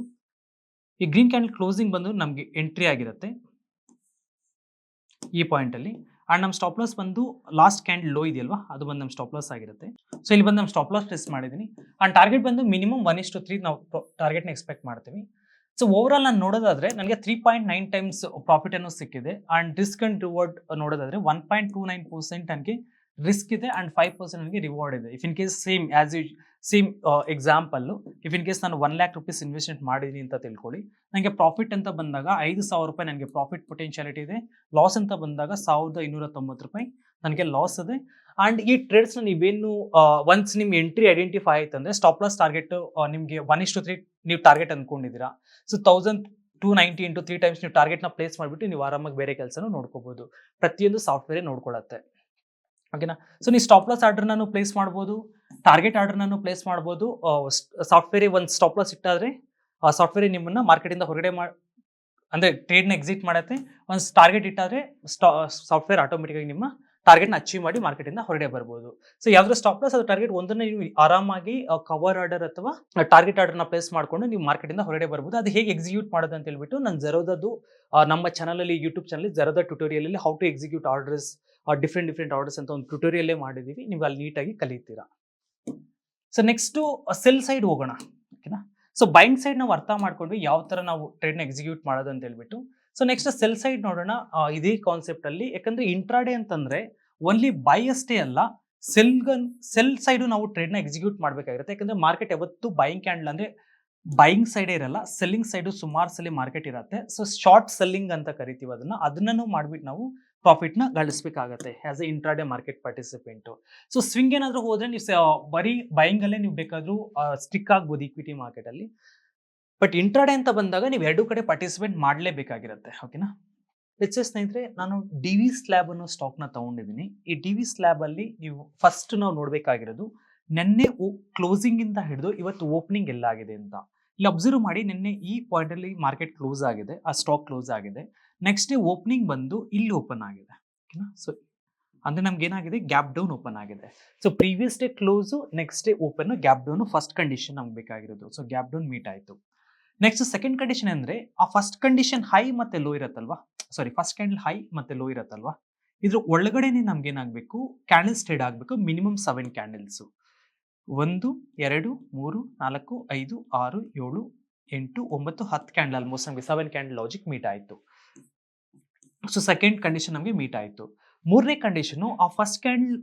ಈ ಗ್ರೀನ್ ಕ್ಯಾಂಡಲ್ ಕ್ಲೋಸಿಂಗ್ ಬಂದು ನಮಗೆ ಎಂಟ್ರಿ ಆಗಿರುತ್ತೆ ಈ ಪಾಯಿಂಟಲ್ಲಿ. ಆ್ಯಂಡ್ ನಮ್ಮ ಸ್ಟಾಪ್ ಲಾಸ್ ಬಂದು ಲಾಸ್ಟ್ ಕ್ಯಾಂಡಲ್ ಲೋ ಇದೆಯಲ್ವಾ, ಅದು ಬಂದು ನಮ್ಮ ಸ್ಟಾಪ್ ಲಾಸ್ ಆಗಿರುತ್ತೆ. ಸೊ ಇಲ್ಲಿ ಬಂದು ನಮ್ಮ ಸ್ಟಾಪ್ ಲಾಸ್ ಟೆಸ್ಟ್ ಮಾಡಿದ್ದೀನಿ. ಆ್ಯಂಡ್ ಟಾರ್ಗೆಟ್ ಬಂದು ಮಿನಿಮಮ್ 1:3 ನಾವು ಟಾರ್ಗೆಟ್ನ ಎಕ್ಸ್ಪೆಕ್ಟ್ ಮಾಡ್ತೀವಿ. ಸೊ ಓವರಾಲ್ ನಾನು ನೋಡೋದಾದ್ರೆ ನನಗೆ 3.9 ಟೈಮ್ಸ್ ಪ್ರಾಫಿಟ್ ಅನ್ನೋ ಸಿಕ್ಕಿದೆ. ಆ್ಯಂಡ್ ರಿಸ್ಕ್ ಅಂಡ್ ರಿವಾರ್ಡ್ ನೋಡೋದಾದ್ರೆ 1.29% ನನಗೆ ರಿಸ್ಕ್ ಇದೆ ಆ್ಯಂಡ್ 5% ನನಗೆ ರಿವಾರ್ಡ್ ಇದೆ. If in case same example, if in case ನಾನು 1 lakh rupees ಇನ್ವೆಸ್ಟ್ಮೆಂಟ್ ಮಾಡಿದ್ದೀನಿ ಅಂತ ತಿಳ್ಕೊಳ್ಳಿ, ನನಗೆ ಪ್ರಾಫಿಟ್ ಅಂತ ಬಂದಾಗ 5,000 ರೂಪಾಯಿ ನನಗೆ ಪ್ರಾಫಿಟ್ ಪೊಟೆನ್ಶಿಯಾಲಿಟಿ ಇದೆ. ಲಾಸ್ ಅಂತ ಬಂದಾಗ 1,290 ರೂಪಾಯಿ ನನಗೆ ಲಾಸ್ ಇದೆ. ಆ್ಯಂಡ್ ಈ ಟ್ರೇಡ್ಸ್ನ ನೀವೇನು ಒನ್ಸ್ ನಿಮ್ಮ ಎಂಟ್ರಿ ಐಡೆಂಟಿಫೈ ಆಯ್ತು ಅಂದರೆ ಸ್ಟಾಪ್ ಲಾಸ್ ಟಾರ್ಗೆಟ್ ನಿಮಗೆ 1:3 ನೀವು ಟಾರ್ಗೆಟ್ ಅಂದ್ಕೊಂಡಿದ್ದೀರಾ. ಸೊ 1,290 into 3 ಟೈಮ್ಸ್ ನೀವು ಟಾರ್ಗೆಟ್ನ ಪ್ಲೇಸ್ ಮಾಡಿಬಿಟ್ಟು ನೀವು ಆರಾಮಾಗಿ ಬೇರೆ ಕೆಲಸನೂ ನೋಡ್ಕೋಬೋದು. ಪ್ರತಿಯೊಂದು ಸಾಫ್ಟ್ವೇರೇ ನೋಡ್ಕೊಳ್ಳುತ್ತೆ. ಓಕೆನಾ. ಸೊ ನೀವು ಸ್ಟಾಪ್ ಲಾಸ್ ಆರ್ಡರ್ನೂ ಪ್ಲೇಸ್ ಮಾಡ್ಬೋದು, ಟಾರ್ಗೆಟ್ ಆರ್ಡರ್ನೂ ಪ್ಲೇಸ್ ಮಾಡ್ಬೋದು. ಸಾಫ್ಟ್ವೇರಿಗೆ ಒಂದು ಸ್ಟಾಪ್ ಲಾಸ್ ಇಟ್ಟಾದ್ರೆ ಆ ಸಾಫ್ಟ್ವೇರ್ ನಿಮ್ಮನ್ನ ಮಾರ್ಕೆಟಿಂದ ಹೊರಗಡೆ ಅಂದ್ರೆ ಟ್ರೇಡ್ನ ಎಕ್ಸಿಟ್ ಮಾಡುತ್ತೆ. ಒಂದು ಟಾರ್ಗೆಟ್ ಇಟ್ಟಾದ್ರೆ ಸಾಫ್ಟ್ವೇರ್ ಆಟೋಮೆಟಿಕ್ ಆಗಿ ನಿಮ್ಮ ಟಾರ್ಗೆಟ್ನ ಅಚೀವ್ ಮಾಡಿ ಮಾರ್ಕೆಟಿಂದ ಹೊರಗಡೆ ಬರ್ಬೋದು. ಸೊ ಯಾವ್ದಾದ್ರು ಸ್ಟಾಪ್ ಲಾಸ್ ಅದು ಟಾರ್ಗೆಟ್ ಒಂದನ್ನ ನೀವು ಆರಾಮಾಗಿ ಕವರ್ ಆರ್ಡರ್ ಅಥವಾ ಟಾರ್ಗೆಟ್ ಆರ್ಡರ್ನ ಪ್ಲೇಸ್ ಮಾಡ್ಕೊಂಡು ನೀವು ಮಾರ್ಕೆಟಿಂದ ಹೊರಗಡೆ ಬರ್ಬೋದು. ಅದು ಹೇಗೆ ಎಕ್ಸಿಕ್ಯೂಟ್ ಮಾಡೋದು ಅಂತ ಹೇಳ್ಬಿಟ್ಟು ನಾನು ಜೆರೋದದು ನಮ್ಮ ಚಾನಲಲ್ಲಿ YouTube channel Zerodha tutorial how to execute orders different orders ಅಂತ ಒಂದು ಟ್ಯುಟೋರಿಯಲ್ಲೇ ಮಾಡಿದೀವಿ. ನೀವು ಅಲ್ಲಿ ನೀಟಾಗಿ ಕಲಿತೀರಾ. ಸೊ ನೆಕ್ಸ್ಟ್ ಸೆಲ್ ಸೈಡ್ ಹೋಗೋಣ. ಓಕೆನಾ. ಸೊ ಬೈಂಗ್ ಸೈಡ್ ನಾವು ಅರ್ಥ ಮಾಡ್ಕೊಂಡ್ವಿ ಯಾವ ತರ ನಾವು ಟ್ರೇಡ್ನ ಎಕ್ಸಿಕ್ಯೂಟ್ ಮಾಡೋದು ಅಂತ ಹೇಳ್ಬಿಟ್ಟು. ಸೊ ನೆಕ್ಸ್ಟ್ ಸೆಲ್ ಸೈಡ್ ನೋಡೋಣ. ಇದೇ ಕಾನ್ಸೆಪ್ಟ್ ಅಲ್ಲಿ, ಯಾಕಂದ್ರೆ ಇಂಟ್ರಾಡೇ ಅಂತಂದ್ರೆ ಓನ್ಲಿ ಬೈ ಅಷ್ಟೇ ಅಲ್ಲ, ಸೆಲ್ ಸೈಡ್ ನಾವು ಟ್ರೇಡ್ನ ಎಕ್ಸಿಕ್ಯೂಟ್ ಮಾಡಬೇಕಾಗಿರುತ್ತೆ. ಯಾಕಂದ್ರೆ ಮಾರ್ಕೆಟ್ ಯಾವತ್ತು ಬೈಯಿಂಗ್ ಕ್ಯಾಂಡಲ್ ಅಂದ್ರೆ ಬೈಯಿಂಗ್ ಸೈಡ್ ಇರಲ್ಲ, ಸೆಲ್ಲಿಂಗ್ ಸೈಡ್ ಸುಮಾರು ಸಲ ಮಾರ್ಕೆಟ್ ಇರುತ್ತೆ. ಸೊ ಶಾರ್ಟ್ ಸೆಲ್ಲಿಂಗ್ ಅಂತ ಕರಿತೀವಿ ಅದನ್ನ ಮಾಡ್ಬಿಟ್ಟು ನಾವು ಪ್ರಾಫಿಟ್ ನ ಗಳಿಸಬೇಕಾಗತ್ತೆ as a intraday market participant. So swing ಏನಾದ್ರು ಹೋದ್ರೆ ನೀವು ಬರೀ ಬೈಯಿಂಗ್ ಅಲ್ಲೇ ನೀವು ಬೇಕಾದ್ರೂ ಸ್ಟಿಕ್ ಆಗ್ಬೋದು ಈಕ್ವಿಟಿ ಮಾರ್ಕೆಟ್ ಅಲ್ಲಿ. ಬಟ್ ಇಂಟ್ರಾಡೇ ಅಂತ ಬಂದಾಗ ನೀವು ಎರಡು ಕಡೆ ಪಾರ್ಟಿಸಿಪೇಟ್ ಮಾಡಲೇಬೇಕಾಗಿರುತ್ತೆ. ಓಕೆನಾ. ಸ್ನೇಹಿತರೆ, ನಾನು ಡಿವಿ ಸ್ಲ್ಯಾಬ್ ಅನ್ನೋ ಸ್ಟಾಕ್ ನ ತಗೊಂಡಿದ್ದೀನಿ. ಈ ಡಿವಿ ಸ್ಲ್ಯಾಬ್ ಅಲ್ಲಿ ನೀವು ಫಸ್ಟ್ ನಾವು ನೋಡ್ಬೇಕಾಗಿರೋದು ನಿನ್ನೆ ಕ್ಲೋಸಿಂಗ್ ಇಂದ ಹಿಡಿದು ಇವತ್ತು ಓಪನಿಂಗ್ ಎಲ್ಲಾಗಿದೆ ಅಂತ. ಇಲ್ಲಿ ಅಬ್ಸರ್ವ್ ಮಾಡಿ, ನಿನ್ನೆ ಈ ಪಾಯಿಂಟ್ ಅಲ್ಲಿ ಮಾರ್ಕೆಟ್ ಕ್ಲೋಸ್ ಆಗಿದೆ, ಆ ಸ್ಟಾಕ್ ಕ್ಲೋಸ್ ಆಗಿದೆ. ನೆಕ್ಸ್ಟ್ ಡೇ ಓಪನಿಂಗ್ ಬಂದು ಇಲ್ಲಿ ಓಪನ್ ಆಗಿದೆ. ಓಕೆನಾ. ಸೊ ಅಂದ್ರೆ ನಮ್ಗೆ ಏನಾಗಿದೆ, ಗ್ಯಾಪ್ ಡೌನ್ ಓಪನ್ ಆಗಿದೆ. So previous day close, next day open, gap down first condition ನಮ್ಗೆ ಬೇಕಾಗಿರೋದು. ಸೊ ಗ್ಯಾಪ್ ಡೌನ್ ಮೀಟ್ ಆಯ್ತು. ನೆಕ್ಸ್ಟ್ ಸೆಕೆಂಡ್ ಕಂಡೀಷನ್ ಅಂದ್ರೆ ಆ ಫಸ್ಟ್ ಕಂಡೀಷನ್ ಹೈ ಮತ್ತೆ low ಇರತ್ತಲ್ವಾ, sorry first candle high ಮತ್ತೆ ಲೋ ಇರತ್ತಲ್ವಾ, ಇದ್ರ ಒಳಗಡೆನೆ ನಮ್ಗೆ ಏನಾಗಬೇಕು, ಕ್ಯಾಂಡಲ್ಸ್ ಟ್ರೇಡ್ ಆಗಬೇಕು. ಮಿನಿಮಮ್ 7 ಕ್ಯಾಂಡಲ್ಸ್, 1 2 3 4 5 6 7 8 9 10 ಕ್ಯಾಂಡಲ್, ಆಲ್ಮೋಸ್ಟ್ ನಮಗೆ 7 ಕ್ಯಾಂಡಲ್ ಲಾಜಿಕ್ ಮೀಟ್ ಆಯ್ತು. ಸೊ ಸೆಕೆಂಡ್ ಕಂಡೀಷನ್ ನಮಗೆ ಮೀಟ್ ಆಯ್ತು. ಮೂರನೇ ಕಂಡೀಷನ್, ಆ ಫಸ್ಟ್ ಕ್ಯಾಂಡಲ್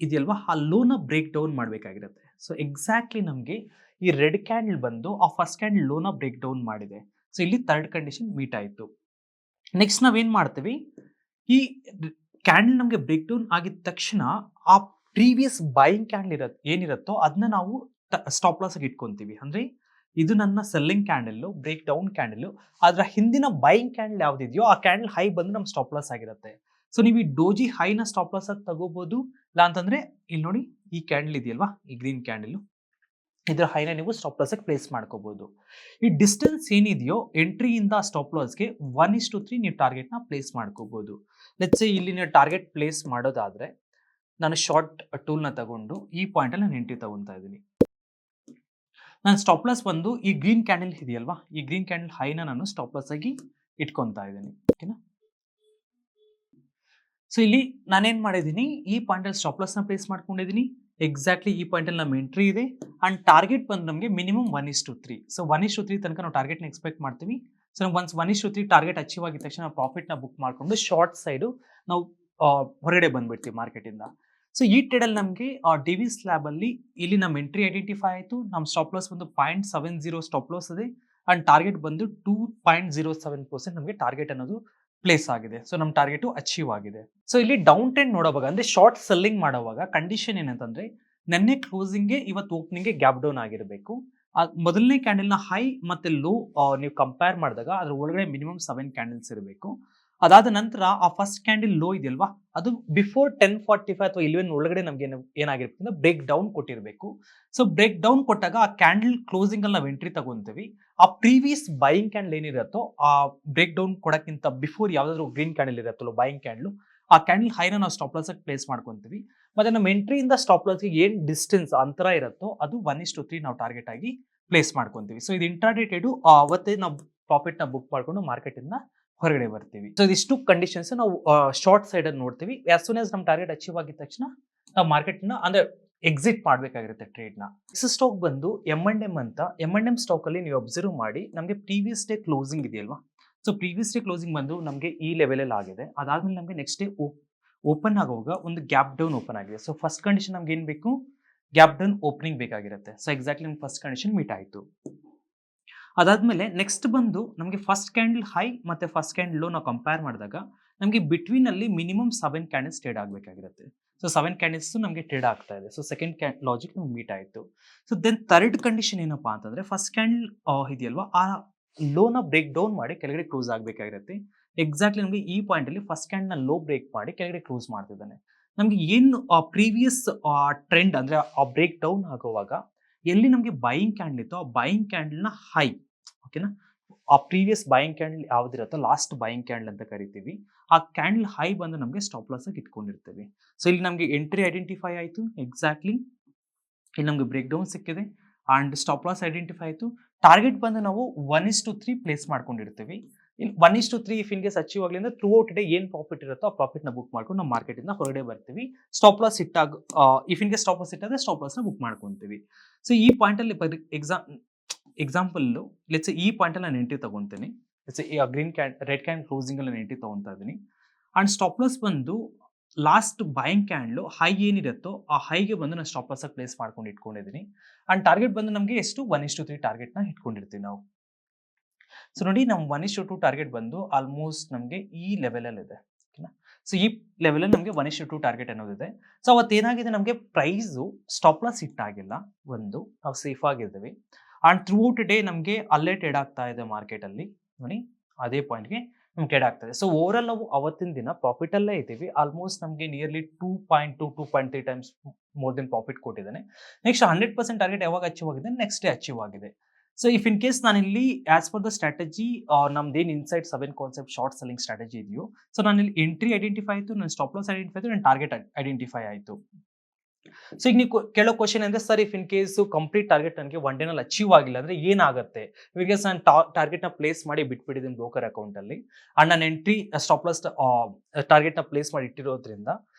ಇದೆಯಲ್ವಾ, ಆ ಲೋನ ಬ್ರೇಕ್ ಡೌನ್ ಮಾಡಬೇಕಾಗಿರುತ್ತೆ. ಸೊ ಎಕ್ಸಾಕ್ಟ್ಲಿ ನಮಗೆ ಈ ರೆಡ್ ಕ್ಯಾಂಡಲ್ ಬಂದು ಆ ಫಸ್ಟ್ ಕ್ಯಾಂಡಲ್ ಲೋನ ಬ್ರೇಕ್ ಡೌನ್ ಮಾಡಿದೆ. ಸೊ ಇಲ್ಲಿ ಥರ್ಡ್ ಕಂಡೀಷನ್ ಮೀಟ್ ಆಯ್ತು. ನೆಕ್ಸ್ಟ್ ನಾವೇನ್ ಮಾಡ್ತೀವಿ, ಈ ಕ್ಯಾಂಡಲ್ ನಮಗೆ ಬ್ರೇಕ್ ಡೌನ್ ಆಗಿದ ತಕ್ಷಣ ಆ ಪ್ರೀವಿಯಸ್ ಬೈಯಿಂಗ್ ಕ್ಯಾಂಡಲ್ ಏನಿರುತ್ತೋ ಅದನ್ನ ನಾವು ಸ್ಟಾಪ್ ಲಾಸ್ ಆಗಿ ಇಟ್ಕೊಂತೀವಿ. ಅಂದ್ರೆ ಇದು ನನ್ನ selling candle, break down candle, ಅದರ ಹಿಂದಿನ ಬೈಯಿಂಗ್ ಕ್ಯಾಂಡಲ್ ಯಾವ್ದಿದೆಯೋ ಆ ಕ್ಯಾಂಡಲ್ ಹೈ ಬಂದು ನಮ್ ಸ್ಟಾಪ್ ಲಾಸ್ ಆಗಿರುತ್ತೆ. ಸೊ ನೀವು ಈ ಡೋಜಿ ಹೈನ ಸ್ಟಾಪ್ ಲಾಸ್ ಆಗಿ ತಗೋಬಹುದು. ಇಲ್ಲ ಅಂತಂದ್ರೆ ಇಲ್ಲಿ ನೋಡಿ, ಈ ಕ್ಯಾಂಡಲ್ ಇದೆಯಲ್ವಾ, ಈ ಗ್ರೀನ್ ಕ್ಯಾಂಡಲ್, ಇದರ ಹೈನ ನೀವು ಸ್ಟಾಪ್ ಲಾಸ್ ಆಗಿ ಪ್ಲೇಸ್ ಮಾಡ್ಕೋಬಹುದು. ಈ ಡಿಸ್ಟೆನ್ಸ್ ಏನಿದೆಯೋ ಎಂಟ್ರಿಯಿಂದ ಸ್ಟಾಪ್ ಲಾಸ್ಗೆ 1:3 ನೀವು ಟಾರ್ಗೆಟ್ ನ ಪ್ಲೇಸ್ ಮಾಡ್ಕೋಬಹುದು. ಲೆಟ್ಸ್ ಸೇ ಇಲ್ಲಿ ನೀವು ಟಾರ್ಗೆಟ್ ಪ್ಲೇಸ್ ಮಾಡೋದಾದ್ರೆ, ನಾನು ಶಾರ್ಟ್ ಟೂಲ್ ನ ತಗೊಂಡು ಈ ಪಾಯಿಂಟ್ ಅಲ್ಲಿ ನಾನು ಎಂಟ್ರಿ ತಗೊಂತಾ ಇದ್ದೀನಿ. ನಾನು ಸ್ಟಾಪ್ ಲಾಸ್ ಬಂದು ಈ ಗ್ರೀನ್ ಕ್ಯಾಂಡಲ್ ಇದೆಯಲ್ವಾ, ಈ ಗ್ರೀನ್ ಕ್ಯಾಂಡಲ್ ಹೈನ ನಾನು ಸ್ಟಾಪ್ ಲಾಸ್ ಆಗಿ ಇಟ್ಕೊಂತಾ ಇದ್ದೀನಿ. ಓಕೆನಾ. ಸೊ ಇಲ್ಲಿ ನಾನೇನ್ ಮಾಡಿದ್ದೀನಿ, ಈ ಪಾಯಿಂಟ್ ಅಲ್ಲಿ ಸ್ಟಾಪ್ ಲಾಸ್ ನ ಪ್ಲೇಸ್ ಮಾಡ್ಕೊಂಡಿದ್ದೀನಿ. ಎಕ್ಸಾಕ್ಟ್ಲಿ ಈ ಪಾಯಿಂಟ್ ಅಲ್ಲಿ ನಮ್ಮ ಎಂಟ್ರಿ ಇದೆ ಅಂಡ್ ಟಾರ್ಗೆಟ್ ಬಂದು ನಮಗೆ ಮಿನಿಮಮ್ 1:3. ಸೊ 1:3 ತನಕ ನಾವು ಟಾರ್ಗೆಟ್ ನ ಎಕ್ಸ್ಪೆಕ್ಟ್ ಮಾಡ್ತೀವಿ. ಸೊ ಒನ್ಸ್ 1:3 ಟಾರ್ಗೆಟ್ ಅಚೀವ್ ಆಗಿದ ತಕ್ಷಣ ಪ್ರಾಫಿಟ್ ನ ಬುಕ್ ಮಾಡ್ಕೊಂಡು ಶಾರ್ಟ್ ಸೈಡ್ ನಾವು ಹೊರಗಡೆ ಬಂದ್ಬಿಡ್ತೀವಿ ಮಾರ್ಕೆಟ್ ಇಂದ. ಸೊ ಈ ಟ್ರೇಡ್ ಅಲ್ಲಿ ನಮಗೆ ಡಿವಿ ಸ್ಲ್ಯಾಬ್ ಅಲ್ಲಿ ಇಲ್ಲಿ ನಮ್ಮ ಎಂಟ್ರಿ ಐಡೆಂಟಿಫೈ ಆಯಿತು. ನಮ್ಮ ಸ್ಟಾಪ್ ಲಾಸ್ ಬಂದು 0.70 ಸ್ಟಾಪ್ ಲಾಸ್ ಇದೆ ಅಂಡ್ ಟಾರ್ಗೆಟ್ ಬಂದು 2.07% ನಮಗೆ ಟಾರ್ಗೆಟ್ ಅನ್ನೋದು ಪ್ಲೇಸ್ ಆಗಿದೆ. ಸೊ ನಮ್ಮ ಟಾರ್ಗೆಟ್ ಅಚೀವ್ ಆಗಿದೆ. ಸೊ ಇಲ್ಲಿ ಡೌನ್ ಟ್ರೆಂಡ್ ನೋಡುವಾಗ ಅಂದ್ರೆ ಶಾರ್ಟ್ ಸೆಲ್ಲಿಂಗ್ ಮಾಡುವಾಗ ಕಂಡೀಷನ್ ಏನಂತಂದ್ರೆ, ನೆನ್ನೆ ಕ್ಲೋಸಿಂಗ್ಗೆ ಇವತ್ತು ಓಪನಿಂಗ್ಗೆ ಗ್ಯಾಪ್ ಡೌನ್ ಆಗಿರಬೇಕು. ಮೊದಲನೇ ಕ್ಯಾಂಡಲ್ ನ ಹೈ ಮತ್ತೆ ಲೋ ನೀವು ಕಂಪೇರ್ ಮಾಡಿದಾಗ ಅದ್ರ ಒಳಗಡೆ ಮಿನಿಮಮ್ 7 ಕ್ಯಾಂಡಲ್ಸ್ ಇರಬೇಕು. ಅದಾದ ನಂತರ ಆ ಫಸ್ಟ್ ಕ್ಯಾಂಡಲ್ ಲೋ ಇದೆಯಲ್ವಾ, ಅದು ಬಿಫೋರ್ 10:45 ಅಥವಾ 11 ಒಳಗಡೆ ನಮ್ಗೆ ಏನಾಗಿರ್ಬೇಕು ಅಂದ್ರೆ ಬ್ರೇಕ್ ಡೌನ್ ಕೊಟ್ಟಿರಬೇಕು. ಸೊ ಬ್ರೇಕ್ ಡೌನ್ ಕೊಟ್ಟಾಗ ಆ ಕ್ಯಾಂಡಲ್ ಕ್ಲೋಸಿಂಗ್ ಅಲ್ಲಿ ನಾವು ಎಂಟ್ರಿ ತಗೊಂತೀವಿ. ಆ ಪ್ರೀವಿಯಸ್ ಬೈಯಿಂಗ್ ಕ್ಯಾಂಡಲ್ ಏನಿರುತ್ತೋ ಆ ಬ್ರೇಕ್ ಡೌನ್ ಕೊಡಕ್ಕಿಂತ ಬಿಫೋರ್ ಯಾವ್ದಾದ್ರು ಗ್ರೀನ್ ಕ್ಯಾಂಡಲ್ ಇರುತ್ತಲ್ಲ ಬೈಯಿಂಗ್ ಕ್ಯಾಂಡಲ್, ಆ ಕ್ಯಾಂಡಲ್ ಹೈನ ನಾವು ಸ್ಟಾಪ್ ಲಾಸ್ ಆಗಿ ಪ್ಲೇಸ್ ಮಾಡ್ಕೊಂತೀವಿ. ಮತ್ತೆ ನಮ್ಮ ಎಂಟ್ರಿಯಿಂದ ಸ್ಟಾಪ್ ಲಾಸ್ಗೆ ಏನ್ ಡಿಸ್ಟೆನ್ಸ್ ಅಂತರ ಇರುತ್ತೋ ಅದು 1:3 ನಾವು ಟಾರ್ಗೆಟ್ ಆಗಿ ಪ್ಲೇಸ್ ಮಾಡ್ಕೊಂತೀವಿ. ಸೊ ಇದು ಇಂಟ್ರಾಡೇ ಟ್ರೇಡ್, ಅವತ್ತೇ ನಾವು ಪ್ರಾಫಿಟ್ ನ ಬುಕ್ ಮಾಡ್ಕೊಂಡು ಮಾರ್ಕೆಟ್ ಇಂದ ಹೊರಗಡೆ ಬರ್ತೀವಿ. ಸೊ ಇದಿಷ್ಟು ಕಂಡೀಷನ್ಸ್ ನಾವು ಶಾರ್ಟ್ ಸೈಡ್ ಅಲ್ಲಿ ನೋಡ್ತೀವಿ. ಆಸ್ ಸೂನ್ ಆಸ್ ನಮ್ಮ ಟಾರ್ಗೆಟ್ ಅಚೀವ್ ಆಗಿದ ತಕ್ಷಣ ನಾವು ಮಾರ್ಕೆಟ್ ನ ಅಂದ್ರೆ ಎಕ್ಸಿಟ್ ಮಾಡಬೇಕಾಗಿರುತ್ತೆ ಟ್ರೇಡ್ ನ. ಸ್ಟಾಕ್ ಬಂದು M&M ಅಂತ, M&M ಸ್ಟಾಕ್ ಅಲ್ಲಿ ನೀವು ಅಬ್ಸರ್ವ್ ಮಾಡಿ, ನಮಗೆ ಪ್ರೀವಿಯಸ್ ಡೇ ಕ್ಲೋಸಿಂಗ್ ಇದೆಯಲ್ವಾ, ಸೊ ಪ್ರೀವಿಯಸ್ ಡೇ ಕ್ಲೋಸಿಂಗ್ ಬಂದು ನಮಗೆ ಈ ಲೆವೆಲ್ ಅಲ್ಲಿ ಆಗಿದೆ. ಅದಾದ್ಮೇಲೆ ನಮಗೆ ನೆಕ್ಸ್ಟ್ ಡೇ ಓಪನ್ ಆಗುವಾಗ ಒಂದು ಗ್ಯಾಪ್ ಡೌನ್ ಓಪನ್ ಆಗಿದೆ. ಸೊ ಫಸ್ಟ್ ಕಂಡೀಷನ್ ನಮ್ಗೆ ಏನ್ ಬೇಕು, ಗ್ಯಾಪ್ ಡೌನ್ ಓಪನಿಂಗ್ ಬೇಕಾಗಿರುತ್ತೆ. ಸೊ ಎಕ್ಸಾಕ್ಟ್ಲಿ ನಮ್ಗೆ ಫಸ್ಟ್ ಕಂಡೀಷನ್ ಮೀಟ್ ಆಯ್ತು. ಅದಾದ್ಮೇಲೆ ನೆಕ್ಸ್ಟ್ ಬಂದು ನಮಗೆ ಫಸ್ಟ್ ಕ್ಯಾಂಡಲ್ ಹೈ ಮತ್ತೆ ಫಸ್ಟ್ ಕ್ಯಾಂಡಲ್ ಲೋ ನಾವು ಕಂಪೇರ್ ಮಾಡಿದಾಗ ನಮಗೆ ಬಿಟ್ವೀನ್ ಅಲ್ಲಿ ಮಿನಿಮಮ್ 7 ಕ್ಯಾಂಡಲ್ಸ್ ಟ್ರೇಡ್ ಆಗಬೇಕಾಗಿರುತ್ತೆ. ಸೊ 7 ಕ್ಯಾಂಡಲ್ಸ್ ನಮಗೆ ಟ್ರೇಡ್ ಆಗ್ತಾ ಇದೆ. ಸೊ ಸೆಕೆಂಡ್ ಲಾಜಿಕ್ ನಮ್ಗೆ ಮೀಟ್ ಆಯಿತು. ಸೊ ದೆನ್ ಥರ್ಡ್ ಕಂಡೀಷನ್ ಏನಪ್ಪಾ ಅಂತಂದ್ರೆ, ಫಸ್ಟ್ ಕ್ಯಾಂಡಲ್ ಇದೆಯಲ್ವಾ, ಆ ಲೋನ ಬ್ರೇಕ್ ಡೌನ್ ಮಾಡಿ ಕೆಳಗಡೆ ಕ್ಲೋಸ್ ಆಗಬೇಕಾಗಿರುತ್ತೆ. ಎಕ್ಸಾಕ್ಟ್ಲಿ ನಮಗೆ ಈ ಪಾಯಿಂಟ್ ಅಲ್ಲಿ ಫಸ್ಟ್ ಕ್ಯಾಂಡಲ್ ನ ಲೋ ಬ್ರೇಕ್ ಮಾಡಿ ಕೆಳಗಡೆ ಕ್ಲೋಸ್ ಮಾಡ್ತಿದ್ದಾನೆ. ನಮಗೆ ಏನು ಪ್ರೀವಿಯಸ್ ಟ್ರೆಂಡ್ ಅಂದರೆ ಆ ಬ್ರೇಕ್ ಡೌನ್ ಆಗುವಾಗ ಎಲ್ಲಿ ನಮಗೆ ಬೈಯಿಂಗ್ ಕ್ಯಾಂಡಲ್ ಇತ್ತು ಆ ಬೈಯಿಂಗ್ ಕ್ಯಾಂಡಲ್ನ ಹೈ, ಓಕೆನಾ, ಆ ಪ್ರೀವಿಯಸ್ ಬೈಯಿಂಗ್ ಕ್ಯಾಂಡಲ್ ಯಾವ್ದಿರುತ್ತೋ ಲಾಸ್ಟ್ ಬೈಯಿಂಗ್ ಕ್ಯಾಂಡಲ್ ಅಂತ ಕರಿತೀವಿ, ಆ ಕ್ಯಾಂಡಲ್ ಹೈ ಬಂದು ನಮಗೆ ಸ್ಟಾಪ್ ಲಾಸ್ ಆಗಿ ಇಟ್ಕೊಂಡಿರ್ತೀವಿ. ಸೊ ಇಲ್ಲಿ ನಮಗೆ ಎಂಟ್ರಿ ಐಡೆಂಟಿಫೈ ಆಯಿತು ಎಕ್ಸಾಕ್ಟ್ಲಿ, ಇಲ್ಲಿ ನಮಗೆ ಬ್ರೇಕ್ ಡೌನ್ ಸಿಕ್ಕಿದೆ ಆ್ಯಂಡ್ ಸ್ಟಾಪ್ ಲಾಸ್ ಐಡೆಂಟಿಫೈ ಆಯಿತು. ಟಾರ್ಗೆಟ್ ಬಂದು ನಾವು 1:3 ಪ್ಲೇಸ್ ಮಾಡ್ಕೊಂಡಿರ್ತೀವಿ. ಇಲ್ಲಿ 1:3 ಇಫ್ ಇನ್ ಕೇಸ್ ಅಚೀವ್ ಆಗಲಿ ಅಂದ್ರೆ ಥ್ರೂ ಔಟ್ ಡೇ ಏನು ಪ್ರಾಫಿಟ್ ಇರುತ್ತೋ ಆ ಪ್ರಾಫಿಟ್ನ ಬುಕ್ ಮಾಡ್ಕೊಂಡು ನಾವು ಮಾರ್ಕೆಟಿಂದ ಹೊರಗಡೆ ಬರ್ತೀವಿ. ಸ್ಟಾಪ್ ಲಾಸ್ ಇಟ್ಟಾಗ if in case stop loss ಇಟ್ಟಾದ್ರೆ ಸ್ಟಾಪ್ ಲಾಸ್ನ ಬುಕ್ ಮಾಡ್ಕೊತೀವಿ. ಸೊ ಈ ಪಾಯಿಂಟಲ್ಲಿ ಎಕ್ಸಾಂಪಲ್ಲು ಲೆಟ್ಸ್ ಈ ಪಾಯಿಂಟಲ್ಲಿ ನಾನು ಎಂಟ್ರಿ ತಗೊತೀನಿ. ಲೆಟ್ಸ್ ಈ ರೆಡ್ ಕ್ಯಾಂಡ್ ಕ್ಲೋಸಿಂಗಲ್ಲಿ ನಾನು ಎಂಟ್ರಿ ತೊಗೊತಾ ಇದ್ದೀನಿ ಆ್ಯಂಡ್ ಸ್ಟಾಪ್ ಲಾಸ್ ಬಂದು ಲಾಸ್ಟ್ ಬೈಯಿಂಗ್ ಕ್ಯಾಂಡ್ಲು ಹೈ ಏನಿರುತ್ತೋ ಆ ಹೈಗೆ ಬಂದು ನಾನು ಸ್ಟಾಪ್ ಲಾಸ್ ಪ್ಲೇಸ್ ಮಾಡ್ಕೊಂಡು ಇಟ್ಕೊಂಡಿದ್ದೀನಿ ಆ್ಯಂಡ್ ಟಾರ್ಗೆಟ್ ಬಂದು ನಮಗೆ ಎಷ್ಟು 1:3 ಟಾರ್ಗೆಟ್ನ ಇಟ್ಕೊಂಡಿರ್ತೀವಿ ನಾವು. ಸೊ ನೋಡಿ ನಮ್ಮ 1:2 ಟಾರ್ಗೆಟ್ ಬಂದು ಆಲ್ಮೋಸ್ಟ್ ನಮಗೆ ಈ ಲೆವೆಲಲ್ಲಿದೆ, ಓಕೆನಾ. ಸೊ ಈ ಲೆವೆಲಲ್ಲಿ ನಮಗೆ 1:2 ಟಾರ್ಗೆಟ್ ಅನ್ನೋದಿದೆ. ಸೊ ಅವತ್ತೇನಾಗಿದೆ, ನಮಗೆ ಪ್ರೈಸು ಸ್ಟಾಪ್ ಲಾಸ್ ಹಿಟ್ ಆಗಿಲ್ಲ, ಒಂದು ನಾವು ಸೇಫ್ ಆಗಿದ್ದೀವಿ ಆ್ಯಂಡ್ ಥ್ರೂ ಔಟ್ ಡೇ ನಮಗೆ ಅಲ್ಲೇ ಟ್ರೇಡ್ ಆಗ್ತಾ ಇದೆ ಮಾರ್ಕೆಟಲ್ಲಿ. ನೋಡಿ ಅದೇ ಪಾಯಿಂಟ್ಗೆ ನಮ್ಗೆ ಟ್ರೇಡ್ ಆಗ್ತದೆ. ಸೊ ಓವರಾಲ್ ನಾವು ಅವತ್ತಿನ ದಿನ ಪ್ರಾಫಿಟಲ್ಲೇ ಇದ್ದೀವಿ. ಆಲ್ಮೋಸ್ಟ್ ನಮಗೆ nearly 2.3 times more then profit ಕೊಟ್ಟಿದ್ದಾನೆ. ನೆಕ್ಸ್ಟ್ 100% ಟಾರ್ಗೆಟ್ ಯಾವಾಗ ಅಚೀವ್ ಆಗಿದೆ, ನೆಕ್ಸ್ಟ್ ಡೇ ಅಚೀವ್ ಆಗಿದೆ. ಸೊ ಇಫ್ ಇನ್ ಕೇಸ್ ನಾನು ಇಲ್ಲಿ ಆಸ್ ಪರ್ ದ ಸ್ಟ್ರಾಟಜಿ ನಮ್ದೇನು inside 7 concept short selling strategy ಇದೆಯೋ, ಸೊ ನಾನು ಇಲ್ಲಿ ಎಂಟ್ರಿ ಐಡೆಂಟಿಫೈ ಆಯಿತು, ನನ್ನ ಸ್ಟಾಪ್ ಲಾಸ್ ಐಡೆಂಟಿಫೈ ಆಯಿತು, ನನ್ನ ಟಾರ್ಗೆಟ್ ಐಡೆಂಟಿಫೈ ಆಯಿತು. ಸೊ ಈಗ ನೀವು ಕೇಳೋ ಕ್ವಶನ್ ಅಂದರೆ, sir if in case complete target ನನಗೆ ಒನ್ ಡೇನಲ್ಲಿ ಅಚೀವ್ ಆಗಿಲ್ಲ ಅಂದರೆ ಏನಾಗುತ್ತೆ? ಬಿಕಾಸ್ ನಾನು ಟಾರ್ಗೆಟ್ನ ಪ್ಲೇಸ್ ಮಾಡಿ ಬಿಟ್ಬಿಟ್ಟಿದ್ದೀನಿ ಬ್ರೋಕರ್ ಅಕೌಂಟಲ್ಲಿ ಆ್ಯಂಡ್ ನಾನು ಎಂಟ್ರಿ ಸ್ಟಾಪ್ ಲಾಸ್ ಟಾರ್ಗೆಟ್ನ ಪ್ಲೇಸ್ ಮಾಡಿ ಇಟ್ಟಿರೋದ್ರಿಂದ